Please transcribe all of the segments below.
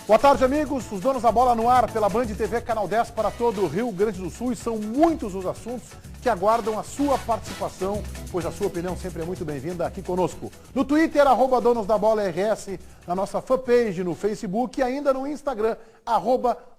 Boa tarde, amigos. Os donos da bola no ar pela Band TV, Canal 10 para todo o Rio Grande do Sul. E são muitos os assuntos que aguardam a sua participação, pois a sua opinião sempre é muito bem-vinda aqui conosco. No Twitter, @DonosDaBolaRS, na nossa fanpage no Facebook e ainda no Instagram,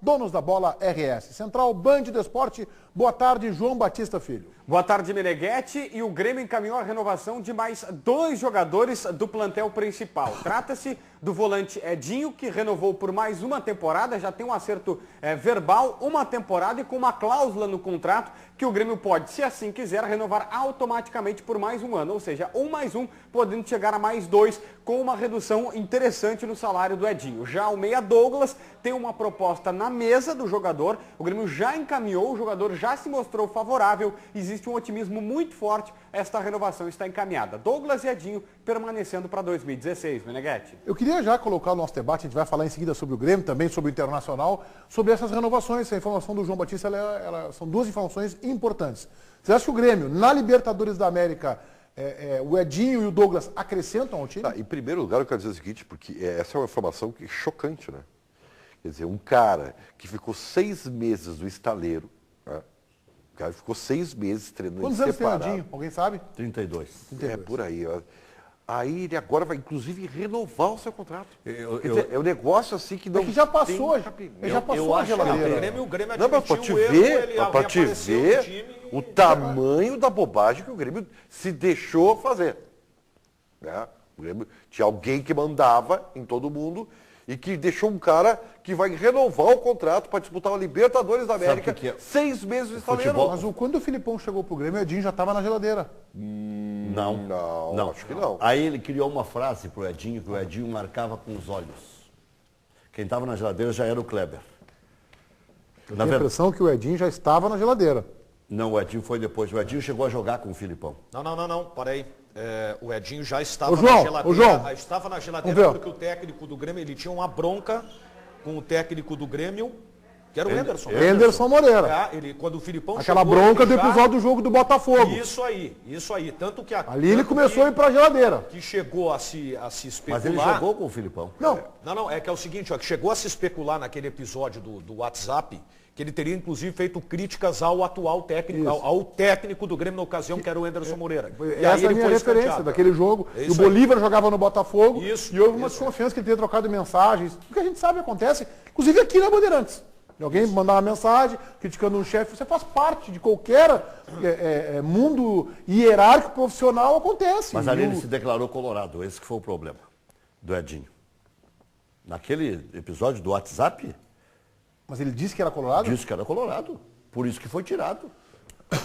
@DonosDaBolaRS. Central Band do Esporte, boa tarde, João Batista Filho. Boa tarde, Meneghetti. E o Grêmio encaminhou a renovação de mais 2 jogadores do plantel principal. Trata-se do volante Edinho, que renovou por mais uma temporada, já tem um acerto verbal, uma temporada e com uma cláusula no contrato que o Grêmio pode, se assim quiser, renovar automaticamente por mais um ano. Ou seja, um mais um, podendo chegar a mais 2, com uma redução interessante no salário do Edinho. Já o meia Douglas tem uma proposta na mesa do jogador, o Grêmio já encaminhou, o jogador já se mostrou favorável, existe um otimismo muito forte, esta renovação está encaminhada. Douglas e Edinho permanecendo para 2016, Meneghetti. Eu queria já colocar o nosso debate, a gente vai falar em seguida sobre o Grêmio, também sobre o Internacional, sobre essas renovações. Essa informação do João Batista, são 2 informações importantes. Você acha que o Grêmio, na Libertadores da América, o Edinho e o Douglas acrescentam ao time? Em primeiro lugar, eu quero dizer o seguinte, porque essa é uma informação que é chocante, né? Quer dizer, um cara que ficou 6 meses no estaleiro, né? O cara ficou 6 meses treinando separado. Quantos anos tem o Edinho? Alguém sabe? 32. É por aí. Aí ele agora vai, inclusive, renovar o seu contrato. É um negócio assim que não... É que já passou, já passou a geladeira. O Grêmio não, mas para te ver o tamanho da bobagem que o Grêmio se deixou fazer. Né? O Grêmio tinha alguém que mandava em todo mundo e que deixou um cara que vai renovar o contrato para disputar a Libertadores da América 6 meses de estaleiro. Mas quando o Filipão chegou pro Grêmio, o Edinho já estava na geladeira. Não, acho que não. Aí ele criou uma frase pro Edinho, que o Edinho marcava com os olhos. Quem estava na geladeira já era o Kleber. Eu tenho a impressão que o Edinho já estava na geladeira. Não, o Edinho foi depois. O Edinho chegou a jogar com o Filipão. Não, parei. O Edinho já estava na geladeira. Estava na geladeira porque o técnico do Grêmio, ele tinha uma bronca com o técnico do Grêmio, que era o Anderson Moreira. Quando o Filipão aquela chegou, bronca do episódio do jogo do Botafogo. Isso aí. Tanto que ali ele começou a ir para a geladeira. Que chegou a se especular. Mas ele jogou com o Filipão. Não, é que é o seguinte, que chegou a se especular naquele episódio do WhatsApp, que ele teria inclusive feito críticas ao atual técnico, ao técnico do Grêmio na ocasião, que era o Anderson Moreira. Essa é a minha referência daquele jogo. E o Bolívar jogava no Botafogo e houve uma desconfiança que ele teria trocado mensagens. O que a gente sabe acontece, inclusive aqui na Bandeirantes. Alguém mandar uma mensagem criticando um chefe, você faz parte de qualquer mundo hierárquico profissional, acontece. Mas ali ele se declarou colorado, esse que foi o problema do Edinho. Naquele episódio do WhatsApp... Mas ele disse que era colorado? Disse que era colorado, por isso que foi tirado.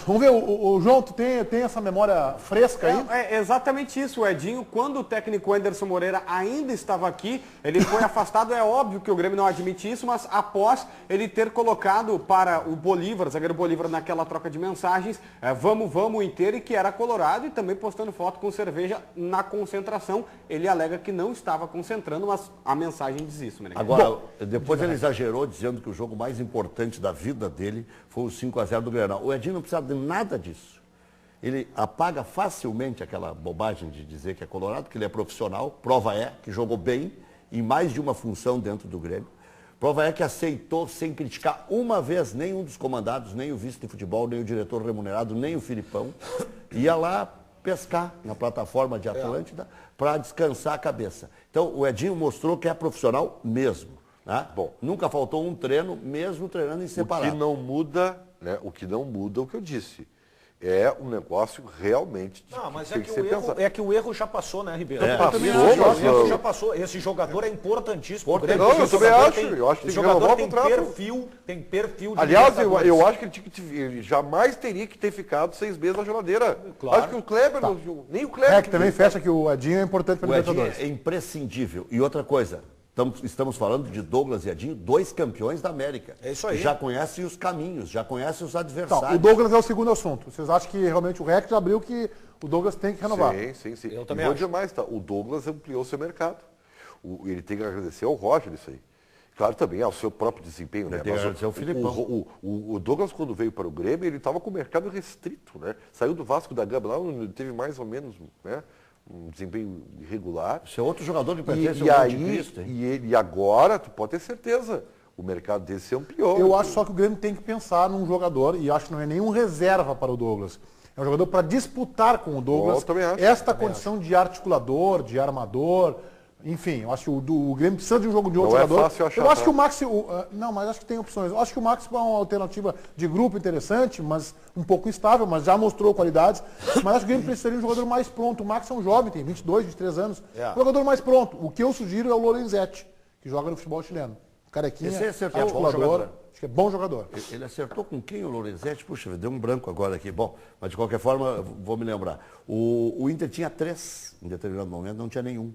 Vamos ver, o João, tu tem essa memória fresca aí? É exatamente isso, o Edinho, quando o técnico Anderson Moreira ainda estava aqui, ele foi afastado, é óbvio que o Grêmio não admite isso, mas após ele ter colocado para o Bolívar, zagueiro Bolívar, naquela troca de mensagens, vamos inteiro, e que era colorado, e também postando foto com cerveja na concentração, ele alega que não estava concentrando, mas a mensagem diz isso, né? Agora, depois ele exagerou, dizendo que o jogo mais importante da vida dele foi o 5-0 do Grenal. O Edinho não precisa de nada disso. Ele apaga facilmente aquela bobagem de dizer que é colorado, que ele é profissional. Prova é que jogou bem em mais de uma função dentro do Grêmio. Prova é que aceitou sem criticar uma vez nenhum dos comandados, nem o vice de futebol, nem o diretor remunerado, nem o Filipão. Ia lá pescar na plataforma de Atlântida para descansar a cabeça. Então o Edinho mostrou que é profissional mesmo. Né? Bom, nunca faltou um treino, mesmo treinando em separado. O que não muda, né? O que não muda é o que eu disse. É um negócio realmente de mas que o erro já passou, né, Ribeiro? O erro já passou. Esse jogador é importantíssimo. Eu também acho. Eu acho que o jogador tem perfil de Aliás, eu acho que ele jamais teria que ter ficado 6 meses na geladeira. Claro. Acho que o Kleber, nem o Kleber. Que também fecha que o Edinho é importante para o Libertadores. É imprescindível. E outra coisa, estamos falando de Douglas e Edinho, 2 campeões da América. É isso aí. Já conhecem os caminhos, já conhecem os adversários. O Douglas é o segundo assunto. Vocês acham que realmente o REC abriu que o Douglas tem que renovar? Sim. Eu também acho. Demais, tá? O Douglas ampliou seu mercado. Ele tem que agradecer ao Roger isso aí. Claro, também ao seu próprio desempenho, né? Tem que agradecer ao Filipão. O Douglas, quando veio para o Grêmio, ele estava com o mercado restrito, né? Saiu do Vasco da Gama, lá teve mais ou menos, né? um desempenho irregular. Isso é outro jogador que pertence E ao aí, Cristo, e agora, tu pode ter certeza, o mercado dele se ampliou. Eu acho só que o Grêmio tem que pensar num jogador, e acho que não é nenhum reserva para o Douglas. É um jogador para disputar com o Douglas Eu também acho. esta condição de articulador, de armador. Enfim, eu acho que o Grêmio precisa de um jogo de outro Não é jogador. fácil achar, Eu acho tá? que o Maxi. Não, mas acho que tem opções. Eu acho que o Maxi é uma alternativa de grupo interessante, mas um pouco instável, mas já mostrou qualidades. Mas acho que o Grêmio precisaria de um jogador mais pronto. O Maxi é um jovem, tem 22, 23 anos. Um jogador mais pronto. O que eu sugiro é o Lorenzetti, que joga no futebol chileno. Carequinha, Esse acertou, articulador. Acho que é bom jogador. Ele acertou com quem o Lorenzetti? Puxa, deu um branco agora aqui. Bom, mas de qualquer forma, vou me lembrar. O Inter tinha 3, em determinado momento não tinha nenhum.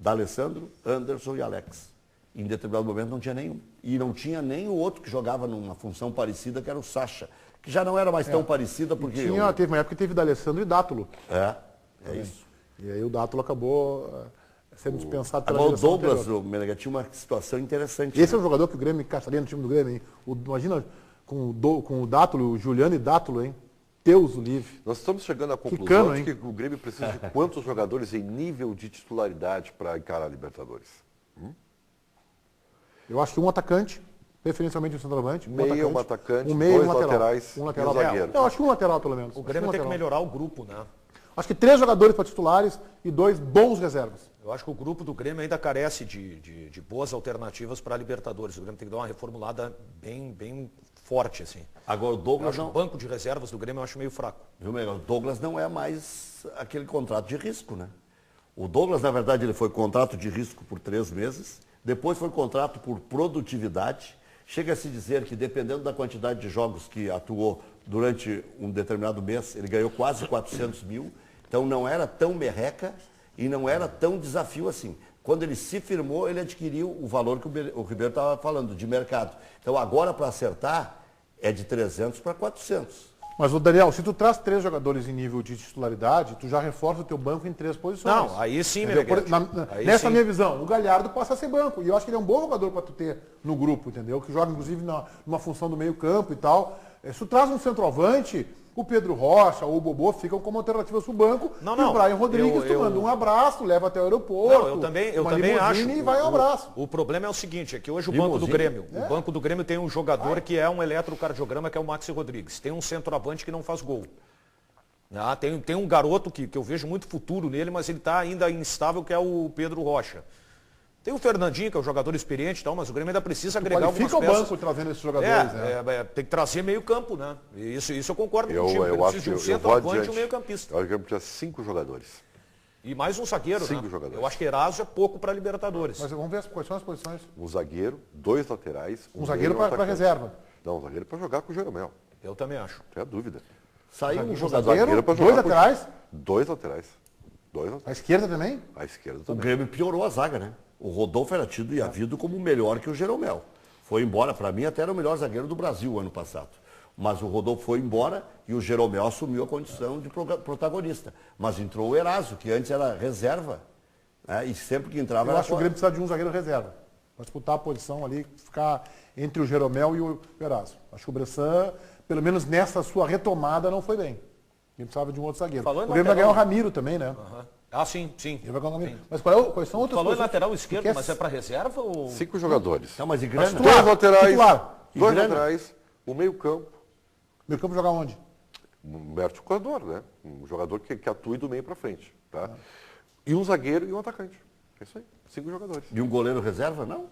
D'Alessandro, Anderson e Alex. Em determinado momento não tinha nenhum. E não tinha nem o outro que jogava numa função parecida, que era o Sacha. Que já não era mais tão parecida, porque... Teve uma época que teve D'Alessandro e Dátulo. É isso. E aí o Dátulo acabou sendo dispensado pela Agora o direção Douglas, anterior. o Menega, tinha uma situação interessante. Esse é um jogador que o Grêmio encaixaria no time do Grêmio, hein? Imagina com o Dátulo, o Juliano e Dátulo, hein? Deus o livre. Nós estamos chegando à conclusão cano, de hein? que o Grêmio precisa de quantos jogadores em nível de titularidade para encarar a Libertadores? Eu acho que um atacante, preferencialmente um centroavante. Um atacante, um meio, dois um lateral. laterais Um lateral. e um zagueiro. Eu acho que um lateral, pelo menos. O Grêmio tem que melhorar o grupo, né? Acho que 3 jogadores para titulares e 2 bons reservas. Eu acho que o grupo do Grêmio ainda carece de boas alternativas para a Libertadores. O Grêmio tem que dar uma reformulada bem forte, assim. Agora o Eu Douglas acho que não... o banco de reservas do Grêmio eu acho meio fraco. Viu, Menega? O Douglas não é mais aquele contrato de risco, né? O Douglas, na verdade, ele foi contrato de risco por 3 meses, depois foi contrato por produtividade. Chega a se dizer que, dependendo da quantidade de jogos que atuou durante um determinado mês, ele ganhou quase 400 mil. Então não era tão merreca e não era tão desafio assim. Quando ele se firmou, ele adquiriu o valor que o Ribeiro estava falando, de mercado. Então agora, para acertar, é de 300 para 400. Mas, o Daniel, se tu traz 3 jogadores em nível de titularidade, tu já reforça o teu banco em 3 posições. Não, aí sim, Entendeu? Aí Nessa sim. minha visão, o Galhardo passa a ser banco. E eu acho que ele é um bom jogador para tu ter no grupo, entendeu? Que joga, inclusive, numa função do meio campo e tal. Se tu traz um centroavante, o Pedro Rocha ou o Bobô ficam como alternativas para o banco. Não, e o Brian Rodrigues, tu eu- manda um abraço, leva até o aeroporto. Não, eu também uma acho. limusine e vai ao abraço. O problema é o seguinte, é que hoje o banco do Grêmio, o banco do Grêmio tem um jogador que é um eletrocardiograma, que é o Maxi Rodrigues. Tem um centroavante que não faz gol. Ah, tem um garoto que eu vejo muito futuro nele, mas ele está ainda instável, que é o Pedro Rocha. Tem o Fernandinho, que é um jogador experiente e tal, mas o Grêmio ainda precisa agregar algumas Qualifica o peças. banco trazendo esses jogadores, né? Tem que trazer meio campo, né? Isso eu concordo Eu contigo. Ele acho precisa que de um eu vou centroavante e um adiante. meio campista. Eu acho que ele precisa de 5 jogadores. E mais um zagueiro, 5 né? jogadores. Eu acho que Eraso é pouco para Libertadores. Mas vamos ver quais são as posições. Um zagueiro, 2 laterais. Um zagueiro meio e para atacante. reserva. Não, um zagueiro para jogar com o Jeromel. Eu também acho. Não tem a dúvida. Saiu um Um jogador. zagueiro, pra 2 jogar com- laterais. 2 laterais. 2 A laterais. esquerda também? A esquerda O também. Grêmio piorou a zaga, né? O Rodolfo era tido e havido como melhor que o Jeromel. Foi embora, para mim, até era o melhor zagueiro do Brasil ano passado. Mas o Rodolfo foi embora e o Jeromel assumiu a condição de protagonista. Mas entrou o Eraso, que antes era reserva, né? E sempre que entrava Eu era acho que o Grêmio precisa de um zagueiro reserva. Para disputar a posição ali, ficar entre o Jeromel e o Eraso. Acho que o Bressan, pelo menos nessa sua retomada, não foi bem. Ele precisava de um outro zagueiro. Falou em O Grêmio vai ganhar lateral. o Ramiro também, né? Ah, sim, sim. Ele vai ganhar o Ramiro. Sim. Mas quais são outras Falou em posições? lateral esquerdo, Porque mas é para reserva ou... 5 jogadores. Não, mas e grana? titular. 2 laterais. Titular. 2 grana? laterais. O meio campo. Meio campo jogar onde? Um articulador, né? Um jogador que atue do meio para frente. Tá? E um zagueiro e um atacante. É isso aí. 5 jogadores. E um goleiro reserva? Não.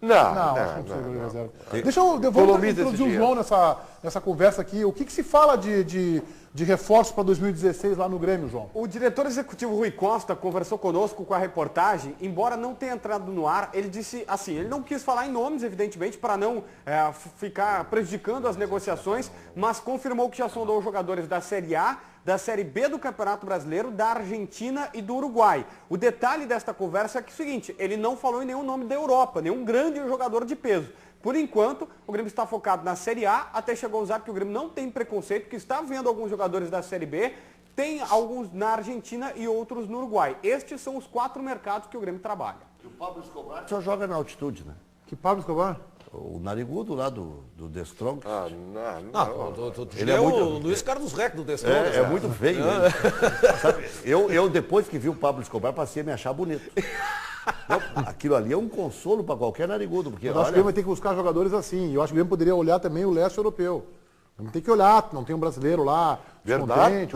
Não, Acho que não precisa de goleiro reserva. Deixa eu vamos Economiza introduzir esse o João nessa conversa aqui. O que se fala de reforços para 2016 lá no Grêmio, João? O diretor executivo Rui Costa conversou conosco com a reportagem, embora não tenha entrado no ar, ele disse assim, ele não quis falar em nomes, evidentemente, para não ficar prejudicando as negociações, mas confirmou que já sondou jogadores da Série A, da Série B do Campeonato Brasileiro, da Argentina e do Uruguai. O detalhe desta conversa é que é o seguinte, ele não falou em nenhum nome da Europa, nenhum grande jogador de peso. Por enquanto, o Grêmio está focado na Série A, até chegou a usar que o Grêmio não tem preconceito, que está vendo alguns jogadores da Série B, tem alguns na Argentina e outros no Uruguai. Estes são os 4 mercados que o Grêmio trabalha. E o Pablo Escobar só joga na altitude, né? Que Pablo Escobar? O narigudo lá do The Strong. Ele é muito... o Luiz Carlos Reck do The Strong. É muito feio. Né? Sabe, eu, depois que vi o Pablo Escobar, passei a me achar bonito. Aquilo ali é um consolo para qualquer narigudo. Porque, eu acho que o Grêmio vai ter que buscar jogadores assim. Eu acho que o Grêmio poderia olhar também o leste europeu. Não tem que olhar, não tem um brasileiro lá, verdade.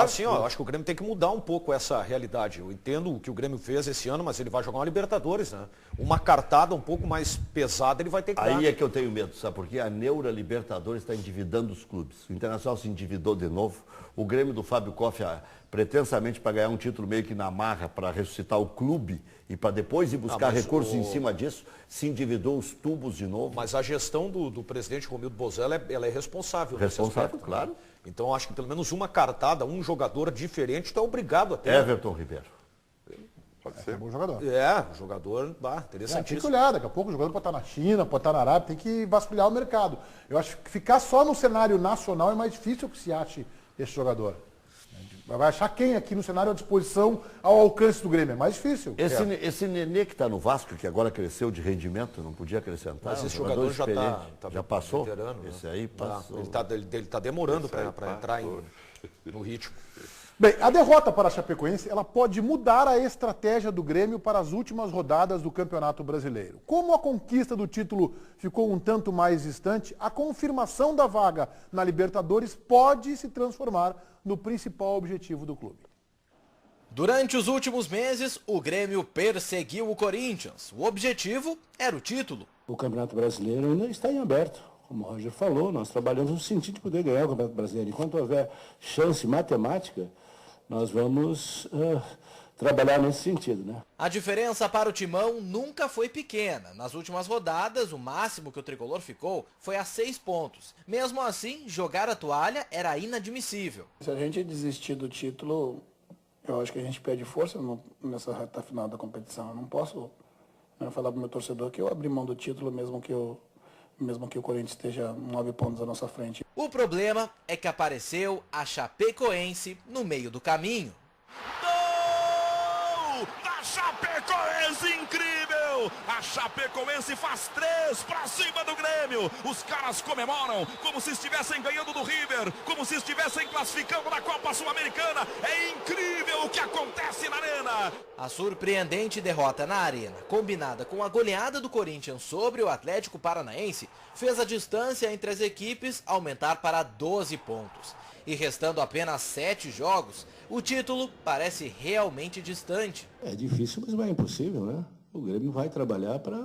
Assim, ó, acho que o Grêmio tem que mudar um pouco essa realidade. Eu entendo o que o Grêmio fez esse ano, mas ele vai jogar uma Libertadores, né? Uma cartada um pouco mais pesada ele vai ter que dar. Aí é que eu tenho medo, sabe? Porque a Neura Libertadores está endividando os clubes. O Internacional se endividou de novo. O Grêmio do Fábio Koff, pretensamente para ganhar um título meio que na marra, para ressuscitar o clube e para depois ir buscar recursos em cima disso, se endividou os tubos de novo. Mas a gestão do presidente Romildo Bozella, ela é responsável. Responsável, claro. Então acho que pelo menos uma cartada, um jogador diferente, está obrigado a ter. Everton Ribeiro. Pode ser. É um bom jogador. Jogador, interessantíssimo. Tem que olhar, daqui a pouco o jogador pode estar na China, pode estar na Arábia, tem que vasculhar o mercado. Eu acho que ficar só no cenário nacional é mais difícil que se ache esse jogador. Vai achar quem aqui no cenário à disposição, ao alcance do Grêmio? É mais difícil. Esse Nenê que está no Vasco, que agora cresceu de rendimento, não podia acrescentar. Mas esse jogador já passou? Veterano, esse aí passou. Ele está demorando para entrar no ritmo. Bem, a derrota para a Chapecoense, ela pode mudar a estratégia do Grêmio para as últimas rodadas do Campeonato Brasileiro. Como a conquista do título ficou um tanto mais distante, a confirmação da vaga na Libertadores pode se transformar no principal objetivo do clube. Durante os últimos meses, o Grêmio perseguiu o Corinthians. O objetivo era o título. O Campeonato Brasileiro ainda está em aberto. Como o Roger falou, nós trabalhamos no sentido de poder ganhar o Campeonato Brasileiro. Enquanto houver chance matemática, nós vamos trabalhar nesse sentido, né? A diferença para o Timão nunca foi pequena. Nas últimas rodadas, o máximo que o Tricolor ficou foi a 6 pontos. Mesmo assim, jogar a toalha era inadmissível. Se a gente desistir do título, eu acho que a gente perde força nessa reta final da competição. Eu não posso falar para o meu torcedor que eu abri mão do título mesmo que o Corinthians esteja 9 pontos à nossa frente. O problema é que apareceu a Chapecoense no meio do caminho. Gol da Chapecoense, incrível! A Chapecoense faz 3 para cima do Grêmio. Os caras comemoram como se estivessem ganhando do River, como se estivessem classificando na Copa Sul-Americana. É incrível o que acontece na Arena. A surpreendente derrota na Arena, combinada com a goleada do Corinthians sobre o Atlético Paranaense, fez a distância entre as equipes aumentar para 12 pontos. E restando apenas 7 jogos, o título parece realmente distante. É difícil, mas não é impossível, né? O Grêmio vai trabalhar para...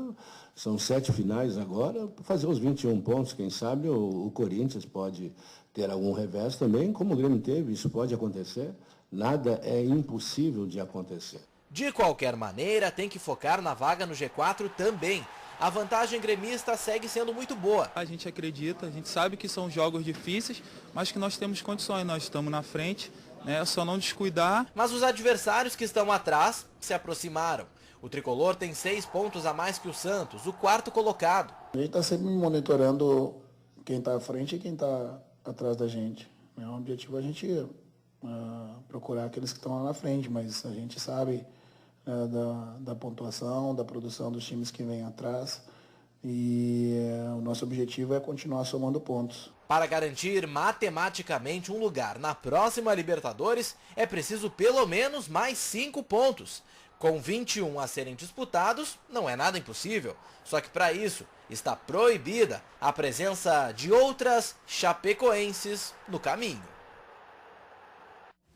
São 7 finais agora, fazer os 21 pontos. Quem sabe o Corinthians pode ter algum revés também, como o Grêmio teve. Isso pode acontecer. Nada é impossível de acontecer. De qualquer maneira, tem que focar na vaga no G4 também. A vantagem gremista segue sendo muito boa. A gente acredita, a gente sabe que são jogos difíceis, mas que nós temos condições, nós estamos na frente, né? É só não descuidar. Mas os adversários que estão atrás se aproximaram. O Tricolor tem 6 pontos a mais que o Santos, o 4º colocado. A gente está sempre monitorando quem está à frente e quem está atrás da gente. O objetivo é a gente procurar aqueles que estão lá na frente, mas a gente sabe da pontuação, da produção dos times que vêm atrás. E o nosso objetivo é continuar somando pontos. Para garantir matematicamente um lugar na próxima Libertadores, é preciso pelo menos mais 5 pontos. Com 21 a serem disputados, não é nada impossível. Só que para isso, está proibida a presença de outras chapecoenses no caminho.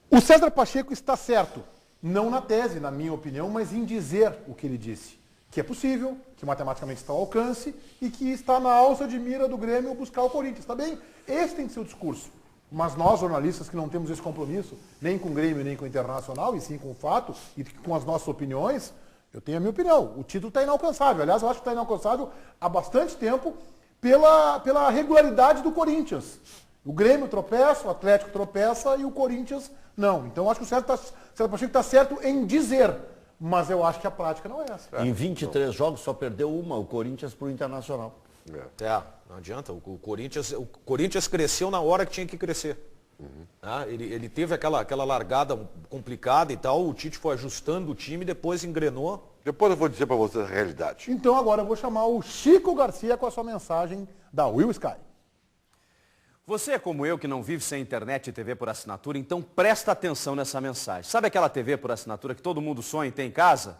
O César Pacheco está certo. Não na tese, na minha opinião, mas em dizer o que ele disse. Que é possível, que matematicamente está ao alcance e que está na alça de mira do Grêmio buscar o Corinthians. Tá bem? Esse tem que ser o discurso. Mas nós, jornalistas, que não temos esse compromisso, nem com o Grêmio, nem com o Internacional, e sim com o fato e com as nossas opiniões, eu tenho a minha opinião. O título está inalcançável. Aliás, eu acho que está inalcançável há bastante tempo pela regularidade do Corinthians. O Grêmio tropeça, o Atlético tropeça e o Corinthians não. Então, eu acho que o César Pacheco está certo em dizer, mas eu acho que a prática não é essa. Em 23 jogos só perdeu uma, o Corinthians para o Internacional. Não adianta. O Corinthians cresceu na hora que tinha que crescer. Ele teve aquela largada complicada e tal, o Tite foi ajustando o time, depois engrenou Depois eu vou dizer para vocês a realidade. Então agora eu vou chamar o Chico Garcia com a sua mensagem da Will Sky. Você é como eu que não vive sem internet e TV por assinatura, então presta atenção nessa mensagem. Sabe aquela TV por assinatura que todo mundo sonha em ter em casa?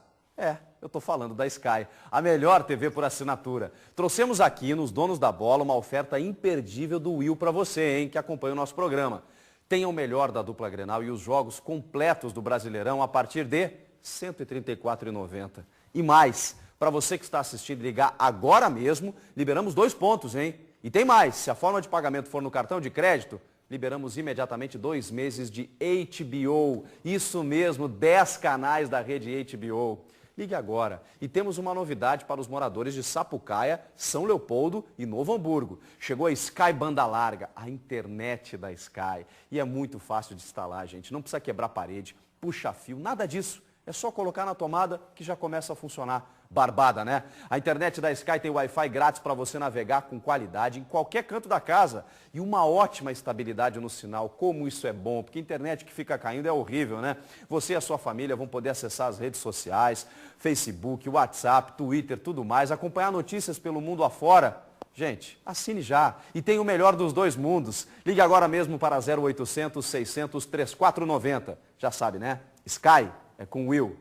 Eu estou falando da Sky, a melhor TV por assinatura. Trouxemos aqui nos Donos da Bola uma oferta imperdível do Will para você, hein, que acompanha o nosso programa. Tenha o melhor da dupla Grenal e os jogos completos do Brasileirão a partir de R$ 134,90. E mais, para você que está assistindo e ligar agora mesmo, liberamos 2 pontos, hein? E tem mais, se a forma de pagamento for no cartão de crédito, liberamos imediatamente 2 meses de HBO. Isso mesmo, 10 canais da rede HBO. Ligue agora. E temos uma novidade para os moradores de Sapucaia, São Leopoldo e Novo Hamburgo. Chegou a Sky Banda Larga, a internet da Sky. E é muito fácil de instalar, gente. Não precisa quebrar parede, puxar fio, nada disso. É só colocar na tomada que já começa a funcionar. Barbada, né? A internet da Sky tem Wi-Fi grátis para você navegar com qualidade em qualquer canto da casa. E uma ótima estabilidade no sinal. Como isso é bom, porque a internet que fica caindo é horrível, né? Você e a sua família vão poder acessar as redes sociais, Facebook, WhatsApp, Twitter, tudo mais, acompanhar notícias pelo mundo afora. Gente, assine já. E tem o melhor dos 2 mundos. Ligue agora mesmo para 0800 600 3490. Já sabe, né? Sky é com Will.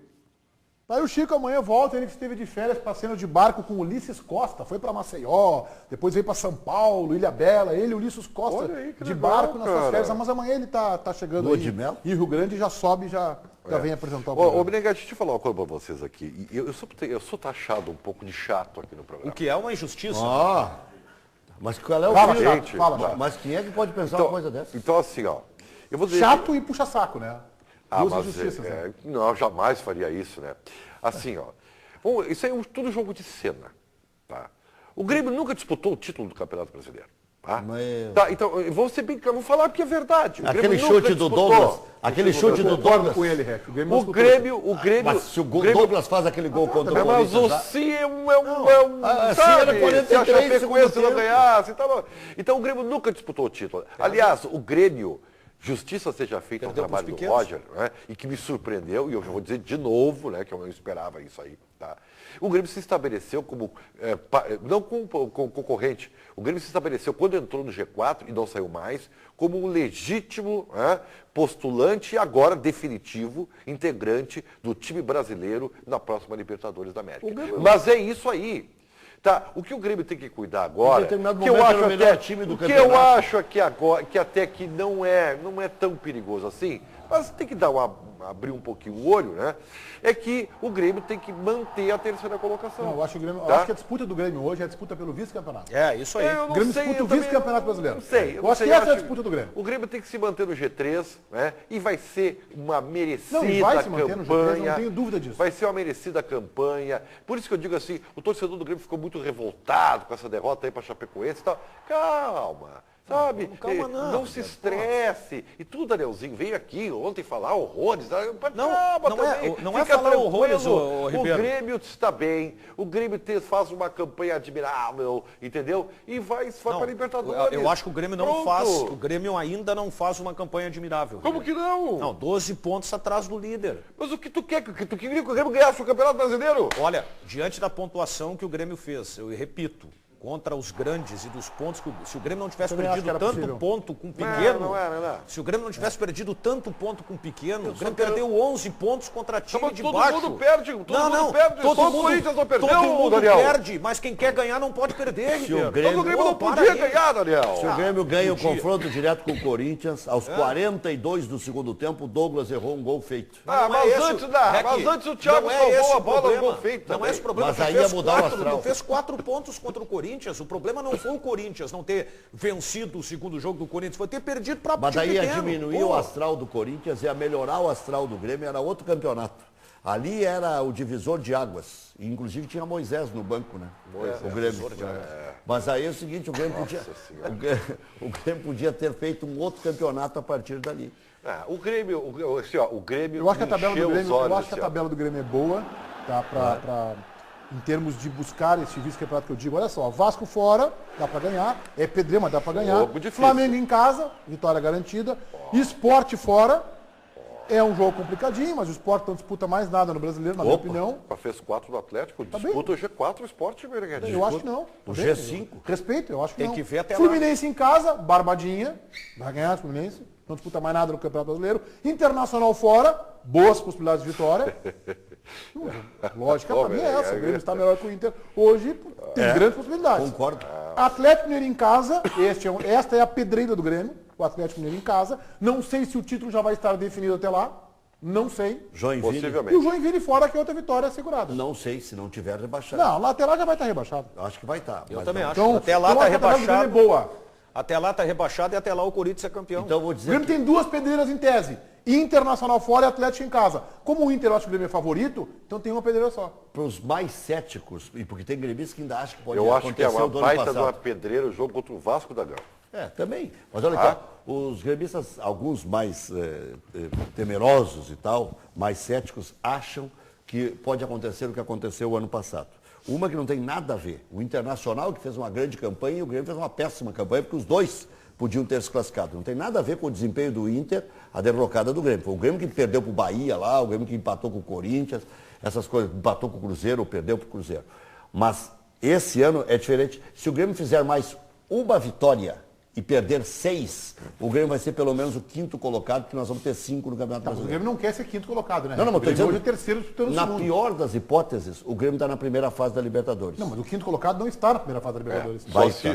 Aí o Chico amanhã volta, ele que esteve de férias passeando de barco com o Ulisses Costa, foi para Maceió, depois veio para São Paulo, Ilha Bela, ele e o Ulisses Costa aí, de legal, barco nas suas cara. férias, mas amanhã ele tá chegando Lua aí. de mel? E Rio Grande já sobe, já vem apresentar o programa. Ô, Menegatti, deixa eu falar uma coisa para vocês aqui. Eu sou taxado um pouco de chato aqui no programa. O que é uma injustiça. Mas qual é o Fala, fim? gente, fala. Mas quem é que pode pensar uma coisa dessa? Então, assim, ó. Eu vou dizer Chato e puxa-saco, né? Duas mas injustiças, né? não, jamais faria isso, né? Assim, ó. Bom, isso aí é tudo jogo de cena. Tá? O Grêmio nunca disputou o título do Campeonato Brasileiro. Tá? Tá, então, eu vou ser bem claro, vou falar porque é verdade. Aquele chute do Douglas. Aquele chute do Douglas. Com ele, Rec. O Grêmio. Mas se o Douglas faz aquele gol contra o Mas Corinthians. o Sim é um sabe, era 43 se a Chapecoense não tempo. ganhasse. Então o Grêmio nunca disputou o título. Aliás, o Grêmio, justiça seja feita ao trabalho do Roger, né, e que me surpreendeu, e eu já vou dizer de novo, né, que eu não esperava isso aí. Tá? O Grêmio se estabeleceu como, não como concorrente, o Grêmio se estabeleceu quando entrou no G4 e não saiu mais, como um legítimo postulante e agora definitivo integrante do time brasileiro na próxima Libertadores da América. Mas é isso aí. Tá, o que o Grêmio tem que cuidar agora, que eu acho até, time do que eu acho aqui agora, que até que não é tão perigoso assim, mas tem que abrir um pouquinho o olho, né? É que o Grêmio tem que manter a 3ª colocação. Não, eu acho que a disputa do Grêmio hoje é a disputa pelo vice-campeonato. É, isso aí. O Grêmio disputa o vice-campeonato brasileiro. Não sei. Eu acho que essa é a disputa do Grêmio. O Grêmio tem que se manter no G3, né? E vai ser uma merecida campanha. Não, vai se manter no G3, não tenho dúvida disso. Vai ser uma merecida campanha. Por isso que eu digo assim, o torcedor do Grêmio ficou muito revoltado com essa derrota aí para Chapecoense e tal. Calma. Sabe? Calma não se estresse. E tu, Danielzinho, veio aqui ontem falar horrores. Não é falar horrores, o Ribeiro. O Grêmio está bem. O Grêmio faz uma campanha admirável, entendeu? E vai para a Libertadores. Eu acho que o Grêmio não faz. O Grêmio ainda não faz uma campanha admirável. Como que não? Não, 12 pontos atrás do líder. Mas o que tu quer? Tu queria que o Grêmio ganhasse o Campeonato Brasileiro? Olha, diante da pontuação que o Grêmio fez, eu repito, contra os grandes e dos pontos que se o Grêmio não tivesse perdido tanto ponto com o pequeno, se o Grêmio não tivesse perdido tanto ponto com o pequeno, o Grêmio perdeu 11 pontos contra time de baixo. Todo mundo perde, todo mundo perde, só o Corinthians não perdeu, todo mundo Daniel. perde, mas quem quer ganhar não pode perder, Ribeiro. O Grêmio não podia ganhar, Daniel. Se o Grêmio ganha o confronto direto com o Corinthians, aos 42 do segundo tempo, o Douglas errou um gol feito. Mas antes o Thiago salvou a bola no gol feito. Não é esse problema. Mas aí ia mudar o astral. Tu fez 4 pontos contra o Corinthians. O problema não foi o Corinthians não ter vencido o segundo jogo do Corinthians, foi ter perdido para o Mas daí ia diminuir o astral do Corinthians, ia melhorar o astral do Grêmio, era outro campeonato. Ali era o divisor de águas. Inclusive tinha Moisés no banco, né? O Grêmio. Mas aí é o seguinte, o Grêmio podia ter feito um outro campeonato a partir dali. O Grêmio. Eu acho que a tabela do Grêmio é boa, tá? Em termos de buscar esse vice-campeonato que eu digo, olha só, Vasco fora, dá para ganhar, é pedreiro, mas dá para ganhar. Flamengo em casa, vitória garantida. Sport fora, É um jogo complicadinho, mas o Sport não disputa mais nada no Brasileiro, na minha opinião. Fez 4 do Atlético, disputa o G4 o Sport, Meneghete. Eu acho que não. O G5. Respeito, eu acho que não. Tem que ver até Fluminense em casa, barbadinha, vai ganhar o Fluminense, não disputa mais nada no Campeonato Brasileiro. Internacional fora, boas possibilidades de vitória. Lógica pra mim é essa, o Grêmio está melhor que o Inter. Hoje tem grandes possibilidades. Concordo. Atlético Mineiro em casa, esta é a pedreira do Grêmio, o Atlético Mineiro em casa. Não sei se o título já vai estar definido até lá, não sei. Joinville. Possivelmente. E o Joinville fora, que é outra vitória assegurada. Não sei, se não tiver rebaixado. Não, lá até lá já vai estar rebaixado. Acho que vai estar. Eu também acho. Então, até lá está rebaixado. É boa. Até lá está rebaixado e até lá o Corinthians é campeão. Então eu vou O dizer Grêmio que tem duas pedreiras em tese. Internacional fora e Atlético em casa. Como o Inter acha que o Grêmio é favorito, então tem uma pedreira só. para os mais céticos, e porque tem gremistas que ainda acham que pode Eu acontecer acho que é uma o do ano baita de passado. uma pedreira o jogo contra o Vasco da Gama. Também. Mas olha aqui, ó, os gremistas, alguns mais temerosos e tal, mais céticos, acham que pode acontecer o que aconteceu o ano passado. Uma que não tem nada a ver. O Internacional, que fez uma grande campanha, e o Grêmio fez uma péssima campanha, porque os dois podiam ter se classificado. Não tem nada a ver com o desempenho do Inter, a derrocada do Grêmio. Foi o Grêmio que perdeu para o Bahia lá, o Grêmio que empatou com o Corinthians, essas coisas, empatou com o Cruzeiro ou perdeu para o Cruzeiro. Mas esse ano é diferente. Se o Grêmio fizer mais uma vitória e perder 6, o Grêmio vai ser pelo menos o 5º colocado, porque nós vamos ter 5 no Campeonato O Brasileiro. Grêmio não quer ser 5º colocado, né? Não, mas o Grêmio dizendo, hoje é terceiro disputando o na segundo. pior das hipóteses, o Grêmio está na primeira fase da Libertadores. Não, mas o 5º colocado não está na primeira fase da Libertadores.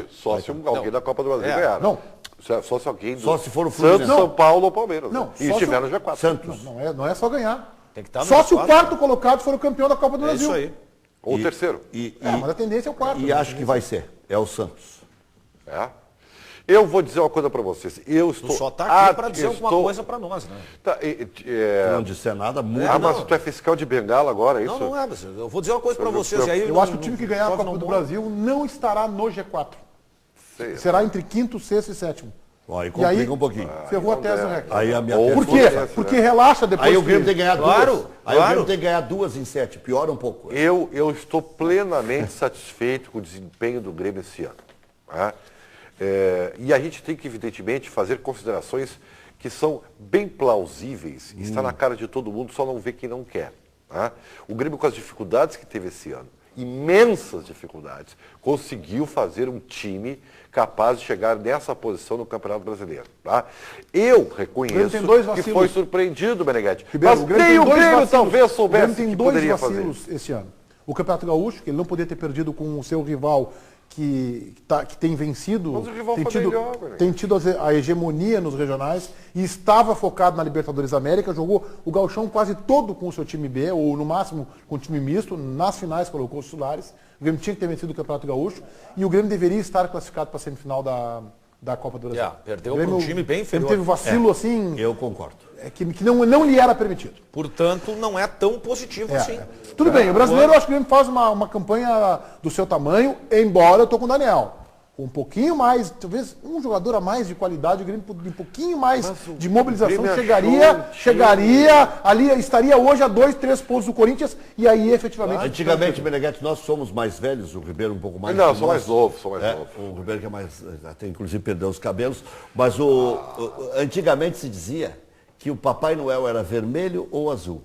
Só se alguém da Copa do Brasil ganhar. Não. Só se alguém do Só se for o Santos, Fluminense. São Paulo ou Palmeiras. Não, E só estiver se no G4. Santos. Não é só ganhar. Tem que estar no Só se o G4, quarto colocado for o campeão da Copa do É Brasil. isso aí. Ou o terceiro. Mas a tendência é o quarto. E acho que vai ser. É o Santos. Eu vou dizer uma coisa para vocês. Eu estou. Tu só está aqui para dizer alguma coisa para nós, né? Se não disser nada, muda. mas tu é fiscal de Bengala agora, é isso? Não é, mas eu vou dizer uma coisa para vocês. E aí Eu acho que o time que ganhar a Copa do Brasil não estará no G4. Será entre 5º, 6º e 7º. Aí E complica aí, um pouquinho. ferrou a tese do REC. Aí a minha Por tese- quê? Porque relaxa depois. Aí o Grêmio tem que ganhar Claro, duas. Aí o claro. Grêmio tem que ganhar 2 em 7. Piora um pouco. Eu estou plenamente satisfeito com o desempenho do Grêmio esse ano. Tá? E a gente tem que, evidentemente, fazer considerações que são bem plausíveis. Está na cara de todo mundo, só não vê quem não quer. Tá? O Grêmio, com as dificuldades que teve esse ano, imensas dificuldades, conseguiu fazer um time capaz de chegar nessa posição no Campeonato Brasileiro. Tá? Eu reconheço tem dois que vacilos. foi surpreendido, Meneghete. Ribeiro, Mas nem o Grêmio talvez O soubesse Grêmio tem que 2 poderia fazer. vacilos esse ano. O Campeonato Gaúcho, que ele não poderia ter perdido com o seu rival que tem vencido, Mas o rival tem foi tido, melhor, né? tem tido a hegemonia nos regionais e estava focado na Libertadores América, jogou o gauchão quase todo com o seu time B, ou no máximo com o time misto, nas finais colocou os titulares. O Grêmio tinha que ter vencido o Campeonato Gaúcho e o Grêmio deveria estar classificado para a semifinal da Copa do Brasil. Perdeu O Grêmio- para um time bem inferior. Ele teve vacilo assim, Eu concordo. que não lhe era permitido. Portanto, não é tão positivo assim. Tudo bem, o brasileiro eu acho que o Grêmio faz uma campanha do seu tamanho, embora eu tô com o Daniel. Com um pouquinho mais, talvez um jogador a mais de qualidade, o Grêmio um pouquinho mais de mobilização Grêmio chegaria ali, estaria hoje a 2, 3 pontos do Corinthians e aí efetivamente. Antigamente, Meneghete, nós somos mais velhos, o Ribeiro um pouco mais. Não, que sou nós. mais novo, sou mais novo. O Ribeiro que é mais, até inclusive perdeu os cabelos, mas antigamente se dizia que o Papai Noel era vermelho ou azul.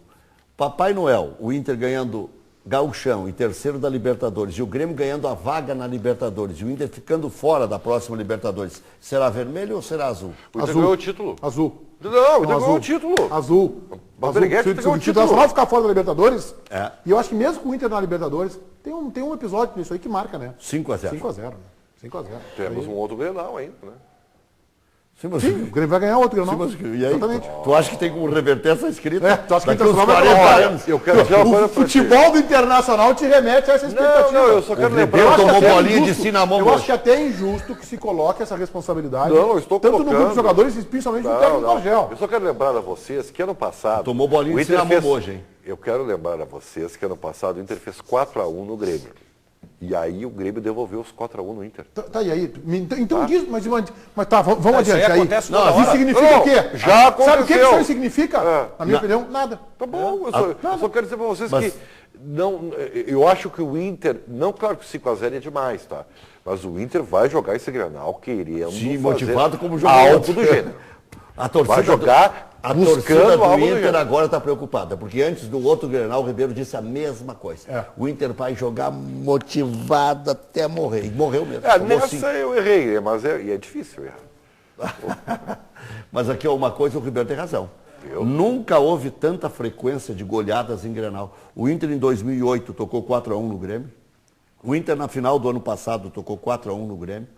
Papai Noel, o Inter ganhando gauchão e terceiro da Libertadores e o Grêmio ganhando a vaga na Libertadores e o Inter ficando fora da próxima Libertadores, será vermelho ou será azul? O Inter ganhou o título. Azul. Não, o Inter ganhou o título. Azul. Mas o Meneghete Se ganhou o o título nacional ficar fora da Libertadores, É. e eu acho que mesmo com o Inter na Libertadores, tem um episódio nisso aí que marca, né? 5-0. 5x0, né? 5x0. Temos um outro Grenal ainda, né? Sim, mas, Sim, o Grêmio vai ganhar outro, sim, não? mas e aí? Exatamente. Tu acha que tem como reverter essa escrita? Tu acha que Daqui uns Internacional vai 40 ganhar? anos. Eu quero dizer uma coisa O pra ti. futebol do Internacional te remete a essa expectativa. Não, eu só quero Ribeiro lembrar. tomou acho que é bolinha de injusto. cinnamon Eu hoje. acho que até é injusto que se coloque essa responsabilidade. Não, eu estou tanto no grupo colocando. de jogadores e principalmente no técnico Argel. Eu só quero lembrar a vocês que ano passado... Tomou bolinha o de Inter cinnamon fez- hoje, hein? Eu quero lembrar a vocês que ano passado o Inter fez 4x1 no Grêmio. E aí o Grêmio devolveu os 4x1 no Inter. Tá, e aí? Então diz, mas tá, vamos Isso adiante. aí Aí, acontece isso toda hora. significa Não, o quê? já Sabe o que aconteceu. isso aí significa? Na minha opinião, nada. Tá bom, eu só quero dizer para vocês que não, eu acho que o Inter, não, claro que 5x0 é demais, tá? Mas o Inter vai jogar esse Grenal querendo Sim, fazer motivado como jogou algo ontem. do gênero. A torcida Vai jogar A torcida do Inter agora está preocupada, porque antes do outro Grenal, o Ribeiro disse a mesma coisa. O Inter vai jogar motivado até morrer. E morreu mesmo. Nessa eu errei, mas é difícil errar. Mas aqui uma coisa, o Ribeiro tem razão. Nunca houve tanta frequência de goleadas em Grenal. O Inter em 2008 tocou 4-1 no Grêmio. O Inter na final do ano passado tocou 4-1 no Grêmio.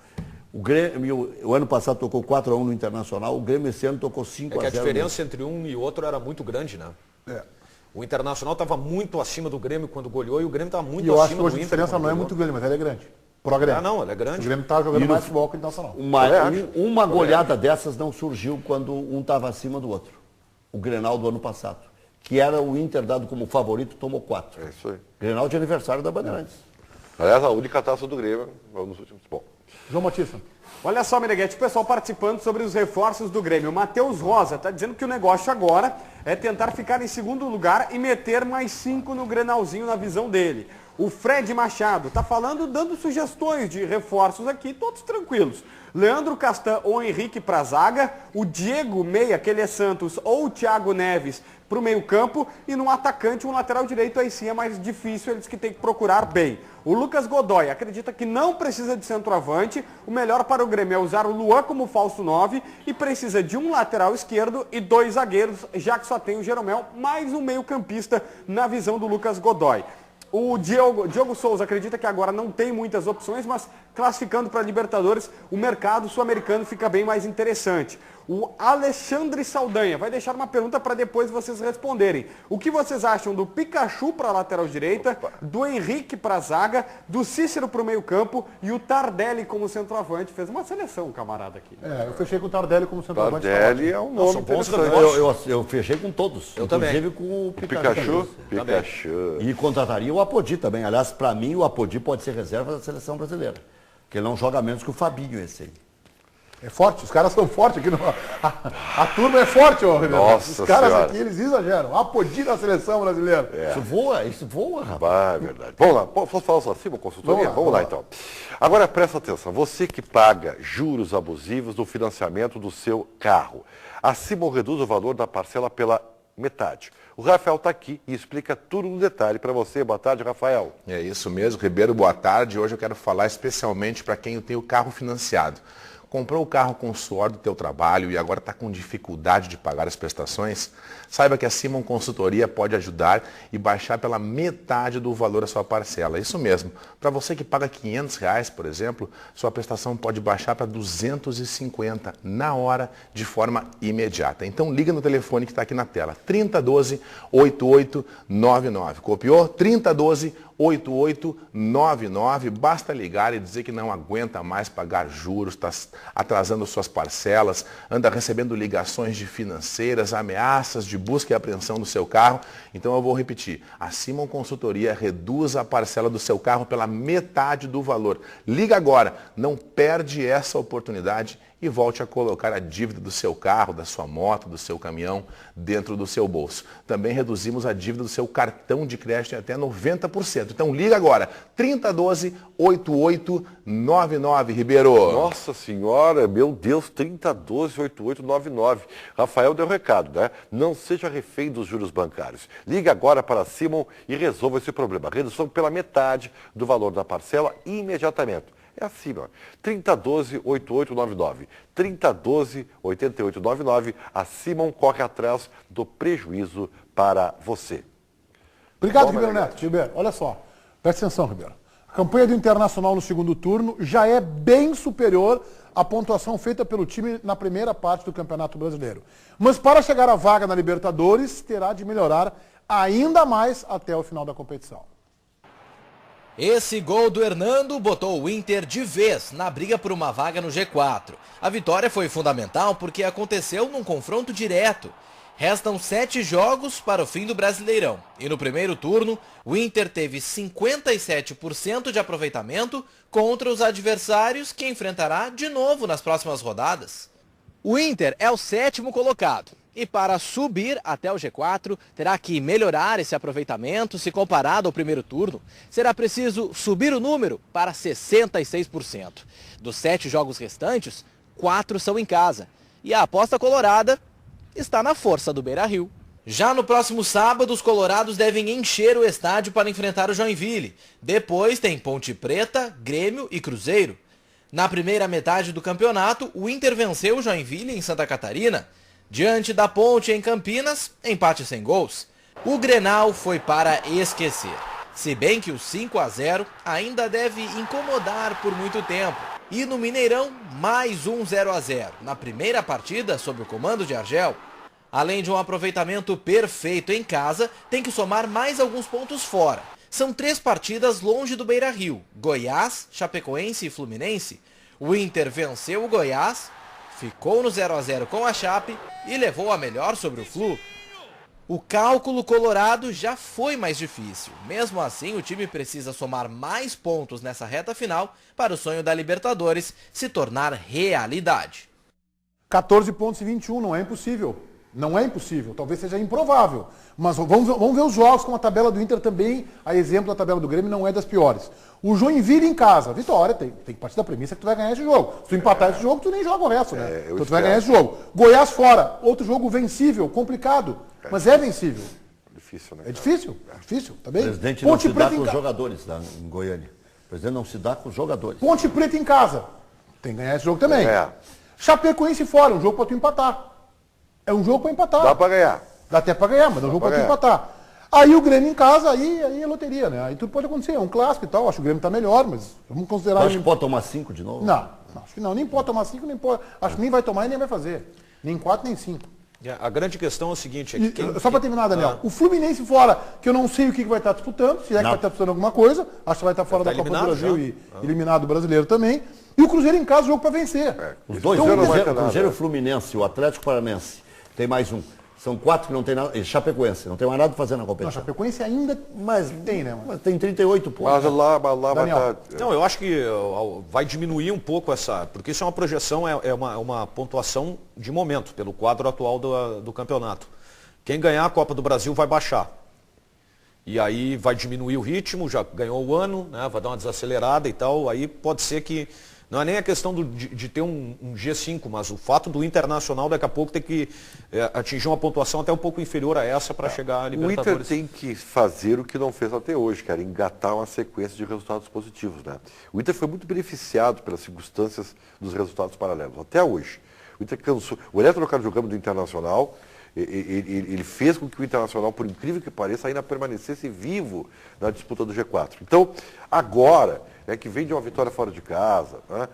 O ano passado tocou 4-1 no Internacional. O Grêmio esse ano tocou 5-0. A diferença entre um e outro era muito grande, né? O Internacional estava muito acima do Grêmio quando goleou e o Grêmio estava muito acima do Inter. Eu acho que hoje a diferença não é muito grande, mas ela é grande. Pro Grêmio. Não, ela é grande. O Grêmio estava jogando mais futebol que o Internacional. Uma goleada dessas não surgiu quando um estava acima do outro. O Grenal do ano passado. Que era o Inter dado como favorito, tomou 4. É isso aí. Grenal de aniversário da Bandeirantes. Aliás, a única taça do Grêmio nos últimos. Bom. João Batista. Olha só, Meneghete, o pessoal participando sobre os reforços do Grêmio. O Matheus Rosa está dizendo que o negócio agora é tentar ficar em segundo lugar e meter mais 5 no Grenalzinho na visão dele. O Fred Machado está falando, dando sugestões de reforços aqui, todos tranquilos. Leandro Castan ou Henrique para a zaga, o Diego Meia, que ele é Santos, ou o Thiago Neves para o meio campo, e no atacante, um lateral direito, aí sim é mais difícil, eles que têm que procurar bem. O Lucas Godoy acredita que não precisa de centroavante, o melhor para o Grêmio é usar o Luan como falso 9 e precisa de um lateral esquerdo e 2 zagueiros, já que só tem o Jeromel, mais um meio campista na visão do Lucas Godoy. O Diogo Souza acredita que agora não tem muitas opções, mas classificando para a Libertadores, o mercado sul-americano fica bem mais interessante. O Alexandre Saldanha vai deixar uma pergunta para depois vocês responderem. O que vocês acham do Pikachu para a lateral direita, do Henrique para a zaga, do Cícero para o meio campo e o Tardelli como centroavante? Fez uma seleção, camarada, aqui. Eu fechei com o Tardelli como centroavante. Tardelli é um nome interessante. Eu fechei com todos. Eu também. Inclusive com o Pikachu. E contrataria o Apodi também. Aliás, para mim, o Apodi pode ser reserva da seleção brasileira. Porque ele não joga menos que o Fabinho esse aí. É forte, os caras são fortes aqui. A turma é forte, ó. Nossa Os caras senhora. aqui, eles exageram. Apodi na seleção brasileira. Isso voa, rapaz. É verdade. Vamos lá, posso falar só assim, uma consultoria? Vamos lá então. Agora presta atenção, você que paga juros abusivos no financiamento do seu carro, a Simon reduz o valor da parcela pela metade. O Rafael está aqui e explica tudo no detalhe para você. Boa tarde, Rafael. É isso mesmo, Ribeiro, boa tarde. Hoje eu quero falar especialmente para quem tem o carro financiado. Comprou o carro com o suor do teu trabalho e agora está com dificuldade de pagar as prestações? Saiba que a Simon Consultoria pode ajudar e baixar pela metade do valor a sua parcela. Isso mesmo. Para você que paga R$500, por exemplo, sua prestação pode baixar para 250 na hora, de forma imediata. Então liga no telefone que está aqui na tela, 3012-8899. Copiou? 3012-8899. Basta ligar e dizer que não aguenta mais pagar juros, está atrasando suas parcelas, anda recebendo ligações de financeiras, ameaças de busca e apreensão do seu carro. Então eu vou repetir, a Simon Consultoria reduz a parcela do seu carro pela metade do valor. Liga agora, não perde essa oportunidade e volte a colocar a dívida do seu carro, da sua moto, do seu caminhão dentro do seu bolso. Também reduzimos a dívida do seu cartão de crédito em até 90%. Então liga agora, 3012-8899, Ribeiro. Nossa senhora, meu Deus, 3012-8899. Rafael deu recado, né? Não seja refém dos juros bancários. Liga agora para a Simon e resolva esse problema. Redução pela metade do valor da parcela imediatamente. É assim, ó. 3012-8899. 3012-8899. A Simon corre atrás do prejuízo para você. Obrigado, Ribeiro Neto. Ribeiro, olha só. Presta atenção, Ribeiro. A campanha do Internacional no segundo turno já é bem superior à pontuação feita pelo time na primeira parte do Campeonato Brasileiro. Mas para chegar à vaga na Libertadores, terá de melhorar ainda mais até o final da competição. Esse gol do Hernando botou o Inter de vez na briga por uma vaga no G4. A vitória foi fundamental porque aconteceu num confronto direto. Restam 7 jogos para o fim do Brasileirão. E no primeiro turno, o Inter teve 57% de aproveitamento contra os adversários que enfrentará de novo nas próximas rodadas. O Inter é o 7º colocado. E para subir até o G4, terá que melhorar esse aproveitamento se comparado ao primeiro turno. Será preciso subir o número para 66%. Dos 7 jogos restantes, 4 são em casa. E a aposta colorada está na força do Beira-Rio. Já no próximo sábado, os colorados devem encher o estádio para enfrentar o Joinville. Depois tem Ponte Preta, Grêmio e Cruzeiro. Na primeira metade do campeonato, o Inter venceu o Joinville em Santa Catarina. Diante da Ponte em Campinas, empate sem gols. O Grenal foi para esquecer. Se bem que o 5-0 ainda deve incomodar por muito tempo. E no Mineirão, mais um 0-0, na primeira partida sob o comando de Argel. Além de um aproveitamento perfeito em casa, tem que somar mais alguns pontos fora. São 3 partidas longe do Beira-Rio: Goiás, Chapecoense e Fluminense. O Inter venceu o Goiás, ficou no 0-0 com a Chape e levou a melhor sobre o Flu. O cálculo colorado já foi mais difícil. Mesmo assim, o time precisa somar mais pontos nessa reta final para o sonho da Libertadores se tornar realidade. 14 pontos e 21, não é impossível. Não é impossível, talvez seja improvável. Mas vamos ver os jogos, como a tabela do Inter também, a exemplo da tabela do Grêmio, não é das piores. O Joinville em casa, vitória, tem que partir da premissa que tu vai ganhar esse jogo. Se tu empatar esse jogo, tu nem joga o resto, né? Então tu vai ganhar esse jogo. Goiás fora, outro jogo vencível, complicado, mas é vencível. Difícil, né? É difícil, tá bem? O presidente não se dá com os jogadores lá em Goiânia. O presidente não se dá com os jogadores. Ponte Preta em casa, tem que ganhar esse jogo também. Chapecoense fora, um jogo pra tu empatar. É um jogo para empatar. Dá para ganhar. Dá até para ganhar, mas é um jogo para tu empatar. Aí o Grêmio em casa, aí é loteria, né? Aí tudo pode acontecer, é um clássico e tal. Acho que o Grêmio tá melhor, mas vamos considerar... Acho que pode tomar 5 de novo? Não, acho que não. Nem pode tomar 5, nem pode... Acho que nem vai tomar e nem vai fazer. Nem 4, nem 5. A grande questão é o seguinte... É que só para terminar, Daniel. O Fluminense fora, que eu não sei o que vai estar disputando, se é que vai estar disputando alguma coisa. Acho que vai estar fora da Copa do Brasil e eliminado do Brasileiro também. E o Cruzeiro em casa, jogo para vencer. Os dois, o Cruzeiro, o Fluminense, o Atlético Paranaense. Tem mais um. São 4 que não tem nada. Chapecoense, não tem mais nada para fazer na competição. Não, Chapecoense ainda tem, né? Mas tem 38 pontos. Mas lá vai estar... Não, eu acho que vai diminuir um pouco essa... Porque isso é uma projeção, é uma pontuação de momento, pelo quadro atual do campeonato. Quem ganhar a Copa do Brasil vai baixar. E aí vai diminuir o ritmo, já ganhou o ano, né? Vai dar uma desacelerada e tal. Aí pode ser que... Não é nem a questão de ter um G5, mas o fato do Internacional daqui a pouco ter que atingir uma pontuação até um pouco inferior a essa para chegar à Libertadores. O Inter tem que fazer o que não fez até hoje, cara, engatar uma sequência de resultados positivos, né? O Inter foi muito beneficiado pelas circunstâncias dos resultados paralelos, até hoje. O Inter cansou. O eletrocardiograma do Internacional, ele fez com que o Internacional, por incrível que pareça, ainda permanecesse vivo na disputa do G4. Então, agora... que vem de uma vitória fora de casa, né?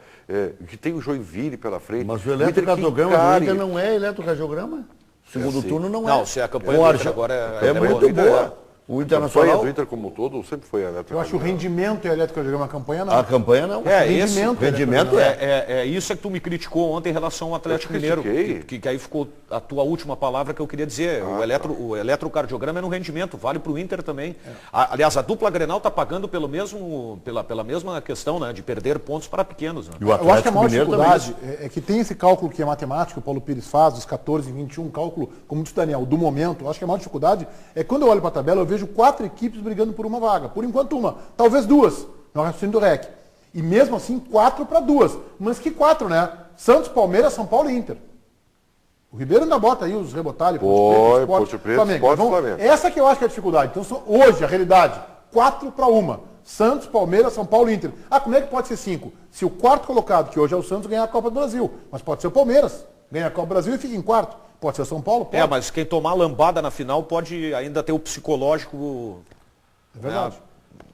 Que tem o Joinville pela frente. Mas o eletrocardiograma do Inter não é eletrocardiograma? Segundo turno não é. Não, se é a campanha do Inter agora é muito boa. O Internacional... A campanha do Inter como um todo sempre foi eletrocardiograma. Eu acho que o rendimento é eletrocardiograma, a campanha não. A campanha não. Rendimento é isso que tu me criticou ontem em relação ao Atlético Mineiro. Que aí ficou a tua última palavra que eu queria dizer. O eletrocardiograma é no rendimento, vale para o Inter também. Aliás, a dupla Grenal está pagando pela mesma questão, né, de perder pontos para pequenos. Né? Eu acho que a maior dificuldade é que tem esse cálculo que é matemático, o Paulo Pires faz, dos 14 e 21, cálculo, como disse o Daniel, do momento. Eu acho que a maior dificuldade é quando eu olho para a tabela, eu vejo 4 equipes brigando por uma vaga. Por enquanto uma, talvez 2, no raciocínio do REC. E mesmo assim, 4 para 2. Mas que 4, né? Santos, Palmeiras, São Paulo e Inter. O Ribeiro ainda bota aí os rebotalhos. Ponte Preta, Flamengo. Essa que eu acho que é a dificuldade. Então, hoje, a realidade, 4 para 1. Santos, Palmeiras, São Paulo e Inter. Como é que pode ser 5? Se o quarto colocado, que hoje é o Santos, ganhar a Copa do Brasil. Mas pode ser o Palmeiras. Ganha a Copa do Brasil e fica em quarto. Pode ser São Paulo? Pode. Mas quem tomar lambada na final pode ainda ter o psicológico... É verdade.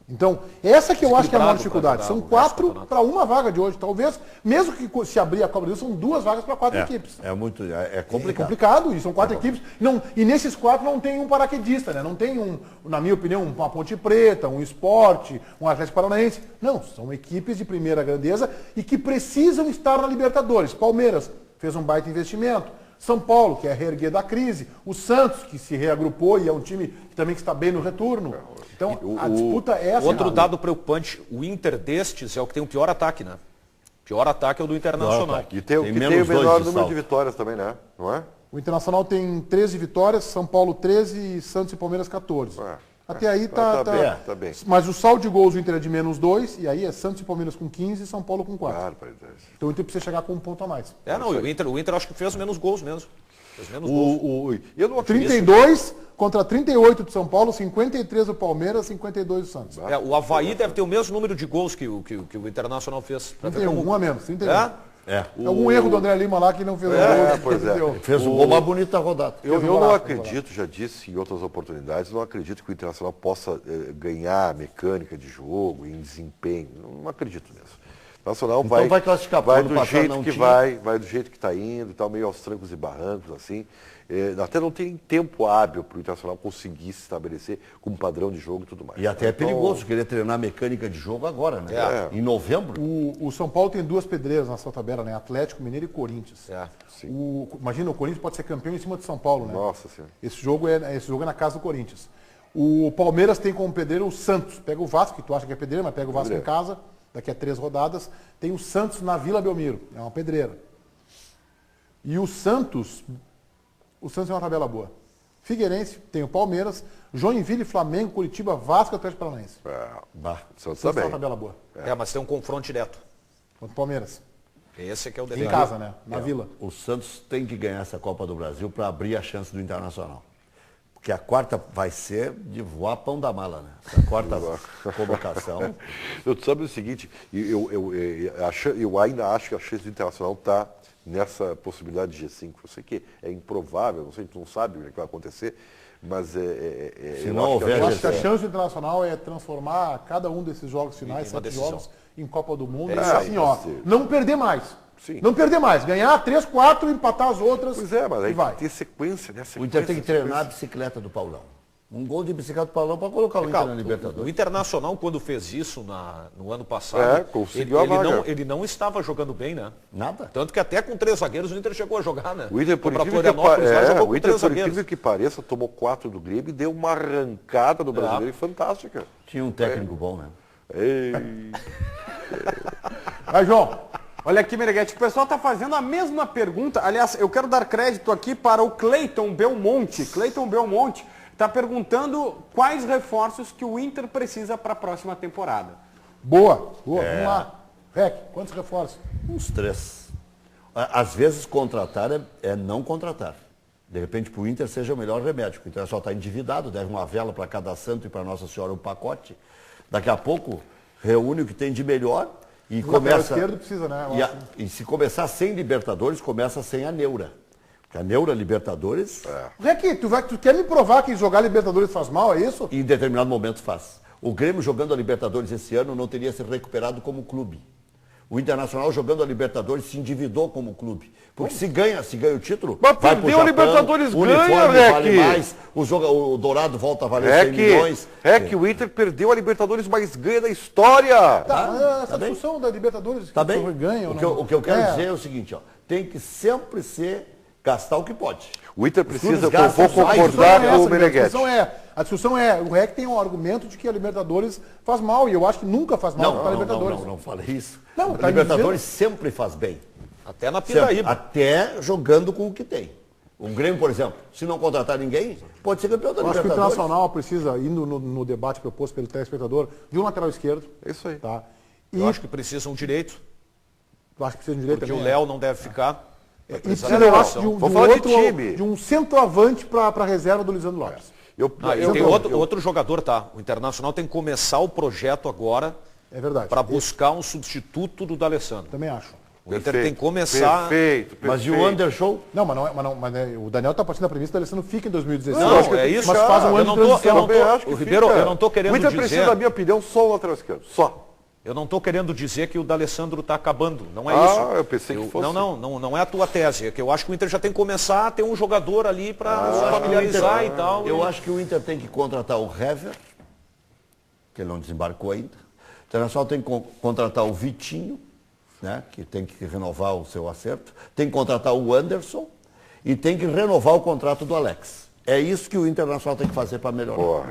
Então, essa que eu acho que é a maior dificuldade. São 4 para 1 vaga de hoje. Talvez, mesmo que se abrir a Copa do Brasil, são 2 vagas para 4 equipes. É complicado. É complicado, e são 4 equipes. Não, e nesses 4 não tem um paraquedista, né? Não tem na minha opinião, uma Ponte Preta, um Sport, um Atlético Paranaense. Não, são equipes de primeira grandeza e que precisam estar na Libertadores. Palmeiras fez um baita investimento. São Paulo, que é reerguer da crise. O Santos, que se reagrupou e é um time que também está bem no retorno. Então, a disputa é essa. Outro dado preocupante, o Inter destes é o que tem o pior ataque, né? O pior ataque é o do Internacional. E tem o menor número de vitórias também, né? Não é? O Internacional tem 13 vitórias, São Paulo 13 e Santos e Palmeiras 14. Até aí tá bem. Mas o saldo de gols do Inter é de -2, e aí é Santos e Palmeiras com 15 e São Paulo com 4. Então o Inter precisa chegar com um ponto a mais. O Inter acho que fez menos gols mesmo. Fez menos gols. Eu não 32 contra 38 do São Paulo, 53 do Palmeiras, 52 do Santos. O Avaí deve ter o mesmo número de gols que o Internacional fez. 31, um a menos, 31. Algum erro do André Lima lá que não fez o gol. Pois é. Fez o gol mais bonito da rodada. Eu não acredito, já disse em outras oportunidades, não acredito que o Internacional possa ganhar mecânica de jogo, em desempenho. Não acredito nisso. O Nacional então vai classificar, vai do jeito que vai do jeito que está indo, tá meio aos trancos e barrancos, assim. Até não tem tempo hábil para o Internacional conseguir se estabelecer como padrão de jogo e tudo mais. E até é perigoso querer treinar mecânica de jogo agora, né? Em novembro. O São Paulo tem duas pedreiras na sua tabela, né? Atlético Mineiro e Corinthians. Imagina, o Corinthians pode ser campeão em cima de São Paulo, né? Nossa Senhora. Esse jogo é na casa do Corinthians. O Palmeiras tem como pedreiro o Santos. Pega o Vasco, que tu acha que é pedreiro, mas pega o Vasco em casa. Daqui a 3 rodadas, tem o Santos na Vila Belmiro, é uma pedreira. E o Santos é uma tabela boa. Figueirense, tem o Palmeiras, Joinville, Flamengo, Curitiba, Vasco e Atlético Paranaense. Santos é uma tabela boa. Mas tem um confronto direto. Contra o Palmeiras. Esse que é o Em detalhe. casa, né? Na Vila. O Santos tem que ganhar essa Copa do Brasil para abrir a chance do Internacional. Porque a quarta vai ser de voar pão da mala, né? A quarta colocação. Tu sabe o seguinte, eu ainda acho que a chance do Internacional está nessa possibilidade de G5. Eu sei que é improvável, não sei, a gente não sabe o que vai acontecer, mas eu acho que a chance do Internacional é transformar cada um desses jogos finais, 7 jogos, em Copa do Mundo. Não perder mais. Sim. Não perder mais. Ganhar 3, 4, empatar as outras. Pois é, mas aí vai ter sequência, né? O Inter tem que treinar a bicicleta do Paulão. Um gol de bicicleta do Paulão para colocar o Inter na Libertadores. O Internacional, quando fez isso no ano passado, ele não estava jogando bem, né? Nada. Tanto que até com 3 zagueiros o Inter chegou a jogar, né? O Inter, por incrível que pareça, tomou 4 do Grêmio e deu uma arrancada do brasileiro fantástica. Tinha um técnico bom, né? Vai, João. Olha aqui, Meneghete, o pessoal está fazendo a mesma pergunta. Aliás, eu quero dar crédito aqui para o Cleiton Belmonte. Cleiton Belmonte está perguntando quais reforços que o Inter precisa para a próxima temporada. Boa. Vamos lá. Rec, quantos reforços? Uns 3. Às vezes contratar é não contratar. De repente, para o Inter seja o melhor remédio. O Inter só está endividado, deve uma vela para cada santo e para Nossa Senhora um pacote. Daqui a pouco, reúne o que tem de melhor. E começa, esquerdo precisa, né? E se começar sem Libertadores, começa sem a Neura. Porque a Neura Libertadores... Rec, tu quer me provar que jogar Libertadores faz mal, é isso? Em determinado momento faz. O Grêmio jogando a Libertadores esse ano não teria se recuperado como clube. O Internacional jogando a Libertadores se endividou como clube. Porque se ganha o título, mas vai pro Japão, o Libertadores ganha, vale mais, o Dourado volta a valer 100 milhões. Que o Inter perdeu a Libertadores mais ganha da história. Essa discussão da Libertadores tá bem? Ganha ou não? O que eu quero dizer é o seguinte, tem que sempre gastar o que pode. O Inter precisa, eu vou concordar com o Meneghete. A discussão é, o REC tem um argumento de que a Libertadores faz mal, e eu acho que nunca faz mal para a Libertadores. Não falei isso. A Libertadores sempre faz bem. Até na Pindaíba. Até jogando com o que tem. O Grêmio, por exemplo, se não contratar ninguém, pode ser campeão da Libertadores. Acho que o Internacional precisa, indo no debate proposto pelo telespectador, de um lateral esquerdo. É isso aí. Tá? Eu acho que precisa um direito. Eu acho que precisa de um direito porque também. o Léo não deve ficar. E precisa, eu acho, de um centroavante para a reserva do Lisandro Lopes. Tem outro jogador, tá? O Internacional tem que começar o projeto agora. É verdade. Para buscar um substituto do D'Alessandro. Também acho. O Inter tem que começar. Perfeito. Mas e o Anderson? Não, o Daniel está partindo da premissa que o D'Alessandro fica em 2016. Não, é isso. Mas faz um ano de transição. O Ribeiro, eu não estou querendo dizer. O Inter precisa, na minha opinião, só o lateral esquerdo. Só. Eu não estou querendo dizer que o D'Alessandro está acabando. Não é isso. Eu pensei que fosse. Não é a tua tese. É que eu acho que o Inter já tem que começar a ter um jogador ali para se familiarizar e tal. Eu acho que o Inter tem que contratar o Hever, que ele não desembarcou ainda. O Internacional tem que contratar o Vitinho, né, que tem que renovar o seu acerto. Tem que contratar o Anderson e tem que renovar o contrato do Alex. É isso que o Internacional tem que fazer para melhorar.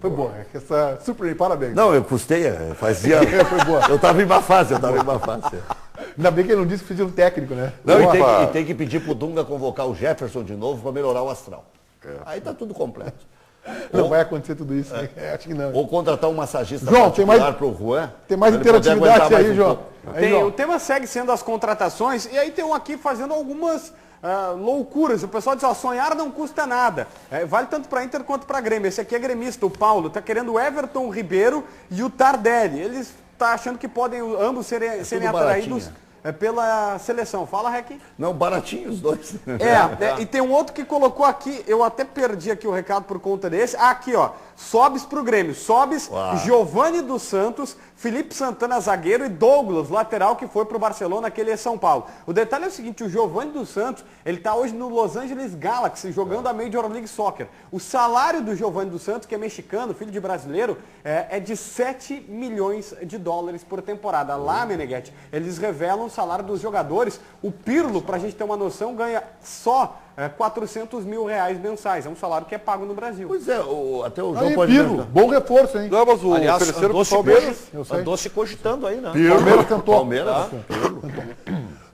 Foi boa. Essa super, parabéns. Não, eu custei, fazia. Foi boa. Eu estava em uma fase, Ainda bem que ele não disse que precisa de um técnico, né? Não, e tem que pedir pro Dunga convocar o Jefferson de novo para melhorar o astral. Aí tá tudo completo. Não vai acontecer tudo isso, né? Acho que não. Ou contratar um massagista João, tem mais pro Juan. Tem mais interatividade aí, João. O tema segue sendo as contratações, e aí tem um aqui fazendo algumas loucuras. O pessoal diz, sonhar não custa nada. Vale tanto para Inter quanto para Grêmio. Esse aqui é gremista, o Paulo, está querendo o Everton Ribeiro e o Tardelli. Eles estão achando que podem ambos serem atraídos pela seleção. Fala, Rec. Não, baratinho os dois. E tem um outro que colocou aqui, eu até perdi aqui o recado por conta desse. Aqui, ó, Sobis pro Grêmio. Sobis, Giovani dos Santos, Felipe Santana, zagueiro, e Douglas, lateral, que foi pro Barcelona, aquele é São Paulo. O detalhe é o seguinte, o Giovani dos Santos, ele tá hoje no Los Angeles Galaxy, jogando a Major League Soccer. O salário do Giovani dos Santos, que é mexicano, filho de brasileiro, é de 7 milhões de dólares por temporada. Lá, Meneghetti, eles revelam o salário dos jogadores. O Pirlo, pra gente ter uma noção, ganha só 400 mil reais mensais. É um salário que é pago no Brasil. Pois é, até o João pode... Pirlo, bom reforço, hein? Não, mas o aliás, andou se cogitando aí, né? Palmeiras tentou. Palmeiras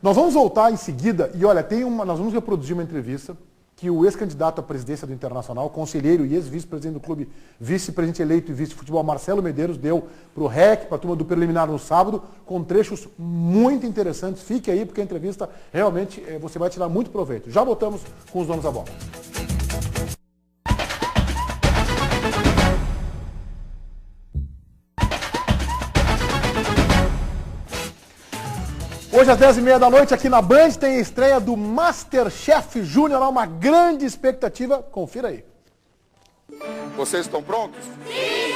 Nós vamos voltar em seguida e olha, nós vamos reproduzir uma entrevista que o ex-candidato à presidência do Internacional, conselheiro e ex-vice-presidente do clube, vice-presidente eleito e vice-futebol, Marcelo Medeiros, deu para o REC, para a turma do preliminar no sábado, com trechos muito interessantes. Fique aí, porque a entrevista realmente você vai tirar muito proveito. Já voltamos com os donos da bola. Hoje às 10h30 da noite, aqui na Band, tem a estreia do Masterchef Júnior, uma grande expectativa. Confira aí. Vocês estão prontos? Sim!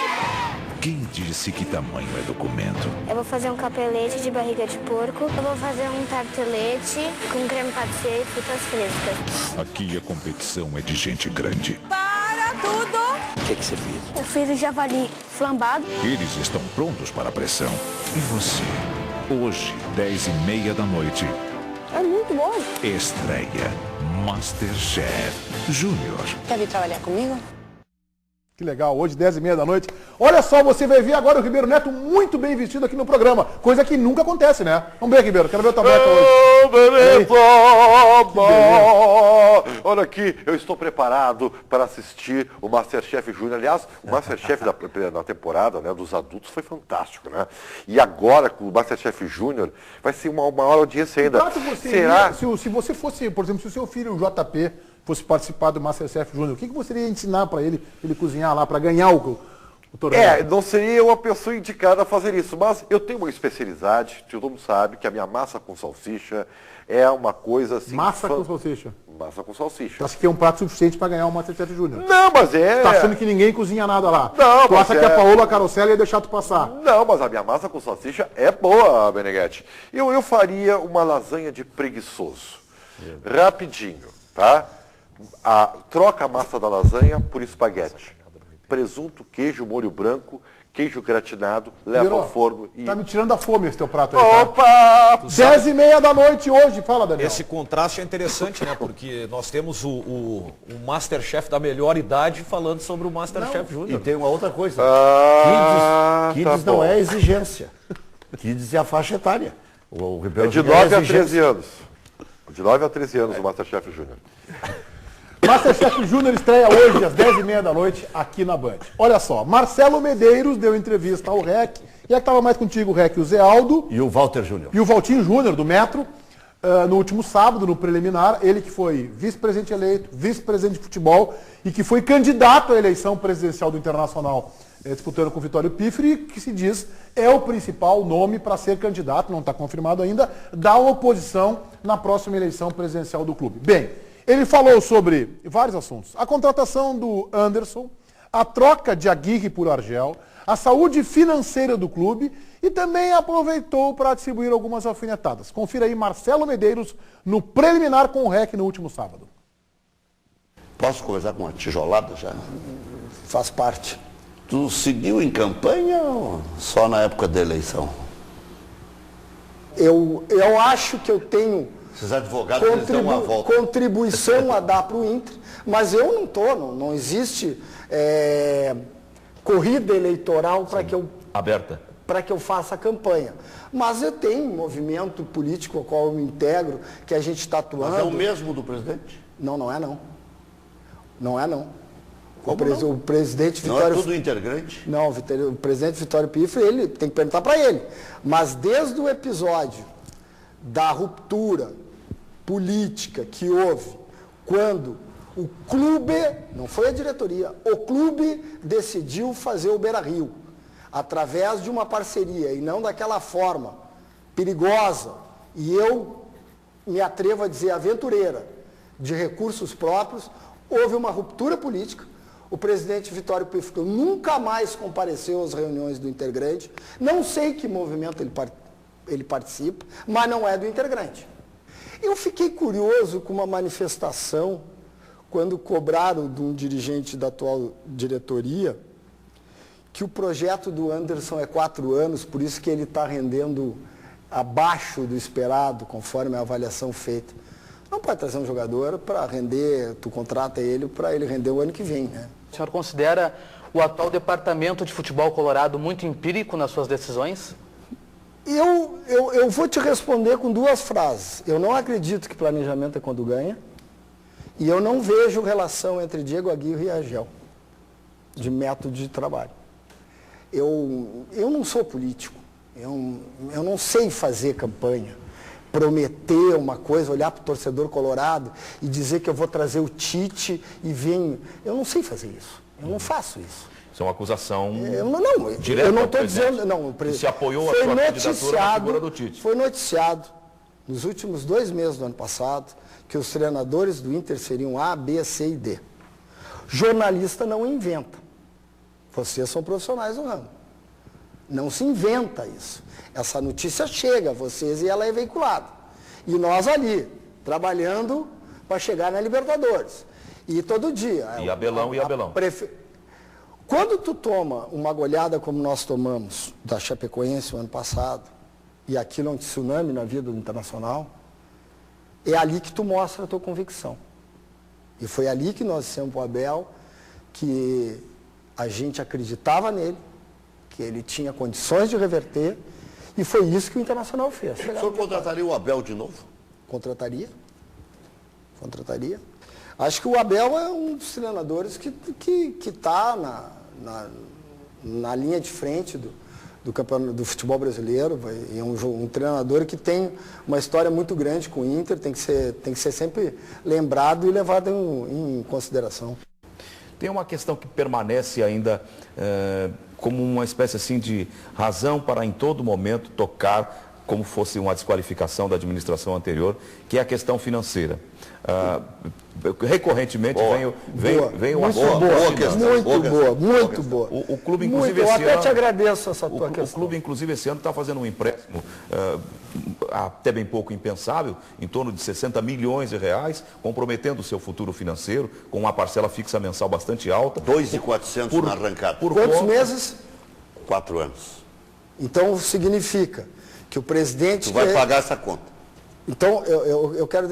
Quem disse que tamanho é documento? Eu vou fazer um capelete de barriga de porco. Eu vou fazer um tartelete com creme pâtisserie e frutas frescas. Aqui a competição é de gente grande. Para tudo! O que você fez? Eu fiz o javali flambado. Eles estão prontos para a pressão. E você? Hoje, 10h30 da noite. É muito bom. Estreia Masterchef Júnior. Quer vir trabalhar comigo? Que legal, hoje 10h30 da noite. Olha só, você vai ver agora o Ribeiro Neto muito bem vestido aqui no programa. Coisa que nunca acontece, né? Vamos ver, Ribeiro, quero ver o tua beca hoje. Olha aqui, eu estou preparado para assistir o Masterchef Júnior. Aliás, o Masterchef da temporada, né, dos adultos foi fantástico, né? E agora, com o Masterchef Júnior, vai ser uma maior audiência ainda. Será? Se você fosse, por exemplo, se o seu filho, o JP, fosse participar do Masterchef Júnior, o que você iria ensinar para ele cozinhar lá, para ganhar o torneio? Não seria uma pessoa indicada a fazer isso, mas eu tenho uma especialidade, todo mundo sabe que a minha massa com salsicha é uma coisa assim... Massa com salsicha? Massa com salsicha. Acho que é um prato suficiente para ganhar o Masterchef Júnior. Não, mas Tá achando que ninguém cozinha nada lá? Não, tu acha que a Paola Carosella ia deixar tu passar? Não, mas a minha massa com salsicha é boa, Meneghetti. Eu faria uma lasanha de preguiçoso. Rapidinho, tá? Troca a massa da lasanha por espaguete. Presunto, queijo, molho branco, queijo gratinado, leva ao forno e... Tá me tirando a fome esse teu prato aí, Opa! Tá? 10h30 da noite hoje, fala, Daniel. Esse contraste é interessante, né? Porque nós temos o Masterchef da melhor idade falando sobre o Masterchef Júnior. E tem uma outra coisa. Kids não é exigência. Kids é a faixa etária. O é de 9 a 13 anos. De 9 a 13 anos o Masterchef Júnior. Masterchef Júnior estreia hoje às 10h30 da noite aqui na Band. Olha só, Marcelo Medeiros deu entrevista ao REC. E é que estava mais contigo, REC, o Zé Aldo. E o Walter Júnior. E o Valtinho Júnior, do Metro. No último sábado, no preliminar, ele que foi vice-presidente eleito, vice-presidente de futebol e que foi candidato à eleição presidencial do Internacional, disputando com o Vitório Pifre, que se diz é o principal nome para ser candidato, não está confirmado ainda, da oposição na próxima eleição presidencial do clube. Bem, ele falou sobre vários assuntos. A contratação do Anderson, a troca de Aguirre por Argel, a saúde financeira do clube e também aproveitou para distribuir algumas alfinetadas. Confira aí Marcelo Medeiros no preliminar com o REC no último sábado. Posso começar com uma tijolada já? Faz parte. Tu seguiu em campanha ou só na época da eleição? Eu acho que eu tenho esses advogados eles dão uma volta. Contribuição a dar para o Inter, mas eu não estou, não existe corrida eleitoral para que eu aberta para que eu faça a campanha. Mas eu tenho um movimento político ao qual eu me integro, que a gente está atuando. Mas é o mesmo do presidente? Não, não é não. Não é não. Como o presidente Vitório... Não é tudo integrante? Não, o presidente Vitório Pifre, ele tem que perguntar para ele. Mas desde o episódio da ruptura política que houve quando o clube, não foi a diretoria, o clube decidiu fazer o Beira-Rio, através de uma parceria e não daquela forma perigosa, e eu me atrevo a dizer aventureira, de recursos próprios, houve uma ruptura política. O presidente Vitório Pifco nunca mais compareceu às reuniões do Intergrande, não sei que movimento ele participa, mas não é do Intergrande. Eu fiquei curioso com uma manifestação quando cobraram de um dirigente da atual diretoria que o projeto do Anderson é 4 anos, por isso que ele está rendendo abaixo do esperado, conforme a avaliação feita. Não pode trazer um jogador para render, tu contrata ele para ele render o ano que vem, né? O senhor considera o atual departamento de futebol colorado muito empírico nas suas decisões? Eu vou te responder com 2 frases. Eu não acredito que planejamento é quando ganha. E eu não vejo relação entre Diego Aguirre e Agel, de método de trabalho. Eu não sou político. Eu não sei fazer campanha, prometer uma coisa, olhar para o torcedor colorado e dizer que eu vou trazer o Tite e venho. Eu não sei fazer isso. Eu não faço isso. Isso é uma acusação direta. Eu não estou dizendo. Não, se apoiou a sua candidatura na figura do Tite. Foi noticiado nos últimos 2 meses do ano passado que os treinadores do Inter seriam A, B, C e D. Jornalista não inventa. Vocês são profissionais do ramo. Não se inventa isso. Essa notícia chega a vocês e ela é veiculada. E nós ali, trabalhando para chegar na Libertadores. E todo dia. E Abelão. Quando tu toma uma goleada como nós tomamos da Chapecoense o ano passado, e aquilo é um tsunami na vida do Internacional, é ali que tu mostra a tua convicção. E foi ali que nós dissemos para o Abel que a gente acreditava nele, que ele tinha condições de reverter, e foi isso que o Internacional fez. O senhor contrataria o Abel de novo? Contrataria. Acho que o Abel é um dos treinadores que está na linha de frente do futebol brasileiro. É um treinador que tem uma história muito grande com o Inter, tem que ser sempre lembrado e levado em consideração. Tem uma questão que permanece ainda como uma espécie assim de razão para em todo momento tocar como fosse uma desqualificação da administração anterior, que é a questão financeira. Recorrentemente vem uma muito boa. O clube, inclusive, esse ano... Eu até te agradeço essa tua questão. O clube, inclusive, esse ano está fazendo um empréstimo até bem pouco impensável, em torno de 60 milhões de reais, comprometendo o seu futuro financeiro, com uma parcela fixa mensal bastante alta. 2.400 na arrancada. Por quantos meses? 4 anos. Então, significa que o presidente... Tu vai pagar essa conta. Então, eu quero...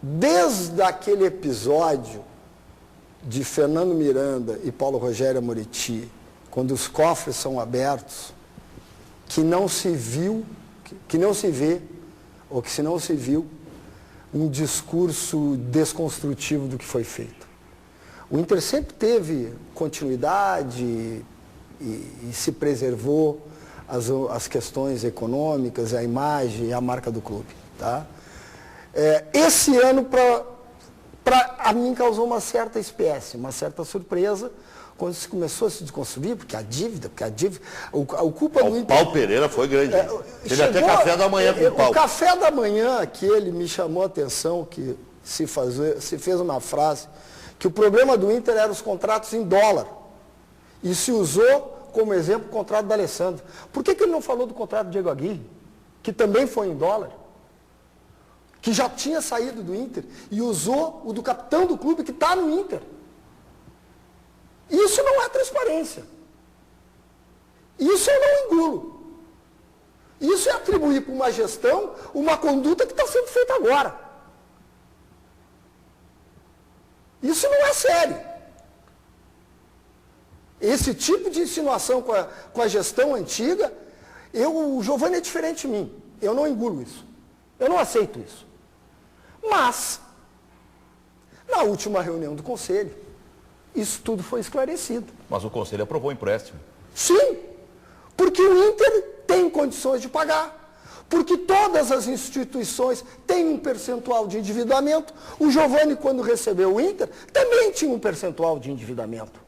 Desde aquele episódio de Fernando Miranda e Paulo Rogério Amoriti, quando os cofres são abertos, que não se viu, que não se vê, ou que se não se viu, um discurso desconstrutivo do que foi feito. O Inter sempre teve continuidade e se preservou as questões econômicas, a imagem e a marca do clube. Tá? Esse ano, a mim, causou uma certa espécie, uma certa surpresa, quando se começou a se desconstruir, porque a dívida, o culpa do Inter... O Paulo Pereira foi grande. Teve até café da manhã com o Paulo. O café da manhã, que ele me chamou a atenção, que se fez uma frase, que o problema do Inter era os contratos em dólar. E se usou como exemplo o contrato da Alessandro. Por que ele não falou do contrato do Diego Aguirre, que também foi em dólar, que já tinha saído do Inter, e usou o do capitão do clube que está no Inter? Isso não é transparência. Isso eu não engulo. Isso é atribuir para uma gestão uma conduta que está sendo feita agora. Isso não é sério. Esse tipo de insinuação com a gestão antiga, o Giovanni é diferente de mim. Eu não engulo isso. Eu não aceito isso. Mas, na última reunião do Conselho, isso tudo foi esclarecido. Mas o Conselho aprovou o empréstimo. Sim, porque o Inter tem condições de pagar. Porque todas as instituições têm um percentual de endividamento. O Giovani, quando recebeu o Inter, também tinha um percentual de endividamento.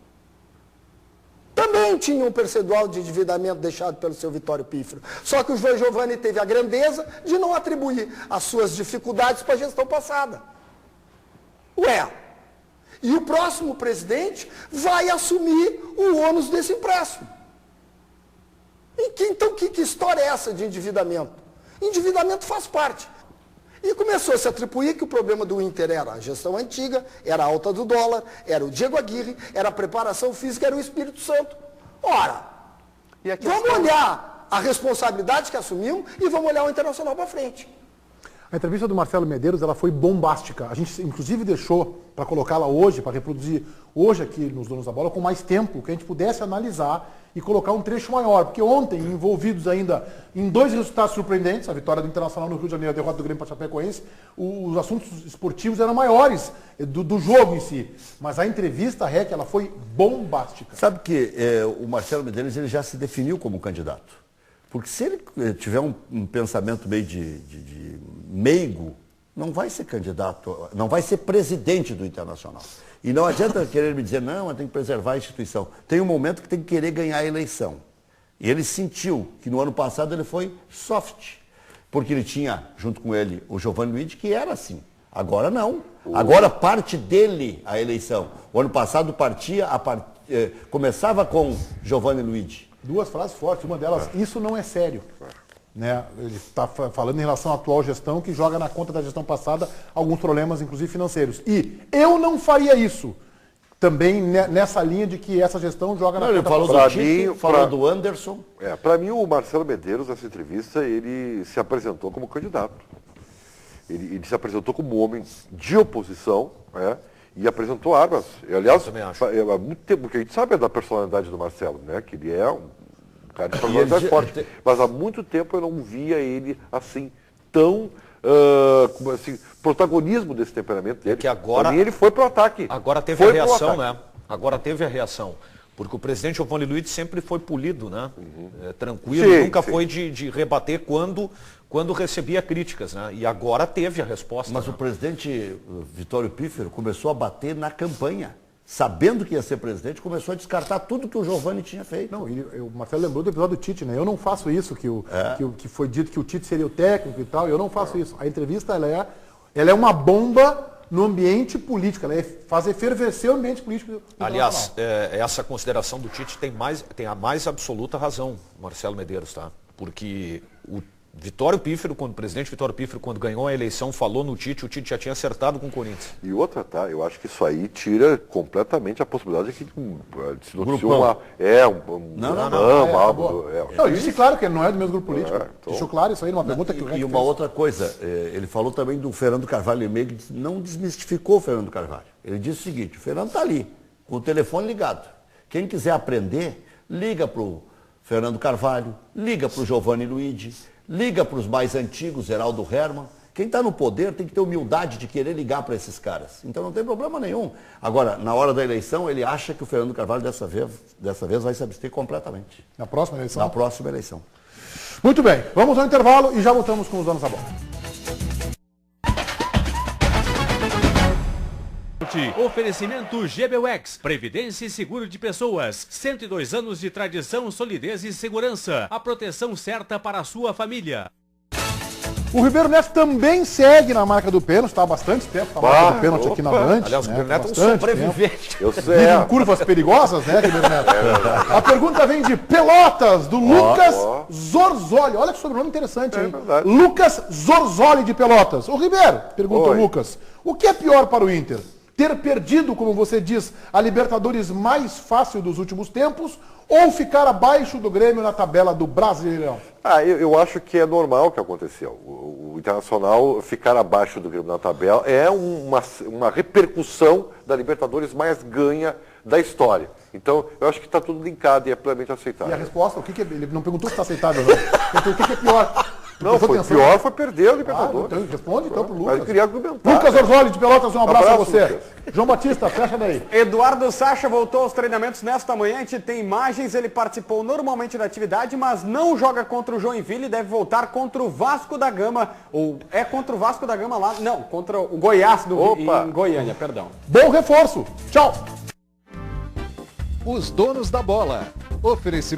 Também tinha um percentual de endividamento deixado pelo seu Vitório Pífero. Só que o Giovani teve a grandeza de não atribuir as suas dificuldades para a gestão passada. Ué, e o próximo presidente vai assumir o ônus desse empréstimo. Então, que história é essa de endividamento? Endividamento faz parte. E começou a se atribuir que o problema do Inter era a gestão antiga, era a alta do dólar, era o Diego Aguirre, era a preparação física, era o Espírito Santo. Ora, vamos olhar a responsabilidade que assumimos e vamos olhar o Internacional para frente. A entrevista do Marcelo Medeiros, ela foi bombástica. A gente, inclusive, deixou para colocá-la hoje, para reproduzir hoje aqui nos Donos da Bola, com mais tempo, que a gente pudesse analisar e colocar um trecho maior. Porque ontem, envolvidos ainda em 2 resultados surpreendentes, a vitória do Internacional no Rio de Janeiro, a derrota do Grêmio para Chapecoense, os assuntos esportivos eram maiores do jogo em si. Mas a entrevista, REC, ela foi bombástica. Sabe que o Marcelo Medeiros ele já se definiu como candidato. Porque se ele tiver um pensamento meio de meigo, não vai ser candidato, não vai ser presidente do Internacional. E não adianta querer me dizer, não, eu tenho que preservar a instituição. Tem um momento que tem que querer ganhar a eleição. E ele sentiu que no ano passado ele foi soft. Porque ele tinha, junto com ele, o Giovani Luiz, que era assim. Agora não. Agora parte dele a eleição. O ano passado começava com Giovani Luiz. 2 frases fortes, uma delas, isso não é sério. Né? Ele está falando em relação à atual gestão, que joga na conta da gestão passada alguns problemas, inclusive financeiros. E eu não faria isso. Também nessa linha de que essa gestão joga na conta ele falou do Tite, falou do Anderson. Para mim, o Marcelo Medeiros, nessa entrevista, ele se apresentou como candidato. Ele se apresentou como homem de oposição, e apresentou armas. Aliás, há muito tempo, porque a gente sabe da personalidade do Marcelo, né? Que ele é um cara de personalidade forte. Mas há muito tempo eu não via ele assim, tão protagonismo desse temperamento dele. Que agora, pra mim, ele foi pro ataque. Agora teve a reação, né? Agora teve a reação. Porque o presidente Giovani Luiz sempre foi polido, né? Tranquilo, nunca foi de rebater quando recebia críticas, né? E agora teve a resposta. Mas o presidente Vitório Pífero começou a bater na campanha. Sabendo que ia ser presidente, começou a descartar tudo que o Giovani tinha feito. Não, o Marcelo lembrou do episódio do Tite, né? Eu não faço isso, que foi dito que o Tite seria o técnico e tal, eu não faço isso. A entrevista, ela é uma bomba no ambiente político, ela faz efervescer o ambiente político. Aliás, essa consideração do Tite tem a mais absoluta razão, Marcelo Medeiros, tá? Porque o presidente Vitório Pífero, quando ganhou a eleição, falou no Tite, o Tite já tinha acertado com o Corinthians. E outra, tá? Eu acho que isso aí tira completamente a possibilidade de que se noticiou Não, eu disse claro que ele não é do mesmo grupo político. Deixou claro isso aí numa pergunta que o E uma outra coisa, ele falou também do Fernando Carvalho, ele não desmistificou o Fernando Carvalho. Ele disse o seguinte, o Fernando está ali, com o telefone ligado. Quem quiser aprender, liga para o Fernando Carvalho, liga para o Giovani Luiz, liga para os mais antigos, Geraldo Hermann. Quem está no poder tem que ter humildade de querer ligar para esses caras. Então não tem problema nenhum. Agora, na hora da eleição, ele acha que o Fernando Carvalho dessa vez vai se abster completamente. Na próxima eleição? Na próxima eleição. Muito bem, vamos ao intervalo e já voltamos com os Donos da Bola. Oferecimento GBUX, Previdência e Seguro de Pessoas, 102 anos de tradição, solidez e segurança, a proteção certa para a sua família. O Ribeiro Neto também segue na marca do pênalti, está há bastante tempo na marca do pênalti aqui na Band. Aliás, o Ribeiro Neto é um sobrevivente. Vive em curvas perigosas, né, Ribeiro Neto? A pergunta vem de Pelotas, do Lucas Zorzoli. Olha que sobrenome interessante, hein? Lucas Zorzoli de Pelotas. Ô Ribeiro, pergunta o Lucas, o que é pior para o Inter? Ter perdido, como você diz, a Libertadores mais fácil dos últimos tempos ou ficar abaixo do Grêmio na tabela do Brasileirão? Eu acho que é normal o que aconteceu. O Internacional ficar abaixo do Grêmio na tabela é uma repercussão da Libertadores mais ganha da história. Então, eu acho que está tudo linkado e é plenamente aceitável. E a resposta, ele não perguntou se está aceitável ou não. Ele perguntou o que é pior. Não, foi pior, foi perder o Libertadores. Então, responde então pro Lucas. Mas eu queria argumentar. Lucas Orzoli, de Pelotas, um abraço a você. Lucas. João Batista, fecha daí. Eduardo Sacha voltou aos treinamentos nesta manhã, a gente tem imagens, ele participou normalmente da atividade, mas não joga contra o Joinville e deve voltar contra o Vasco da Gama, ou é contra o Vasco da Gama lá, não, contra o Goiás em Goiânia, perdão. Bom reforço, tchau. Os donos da bola, oferecimento.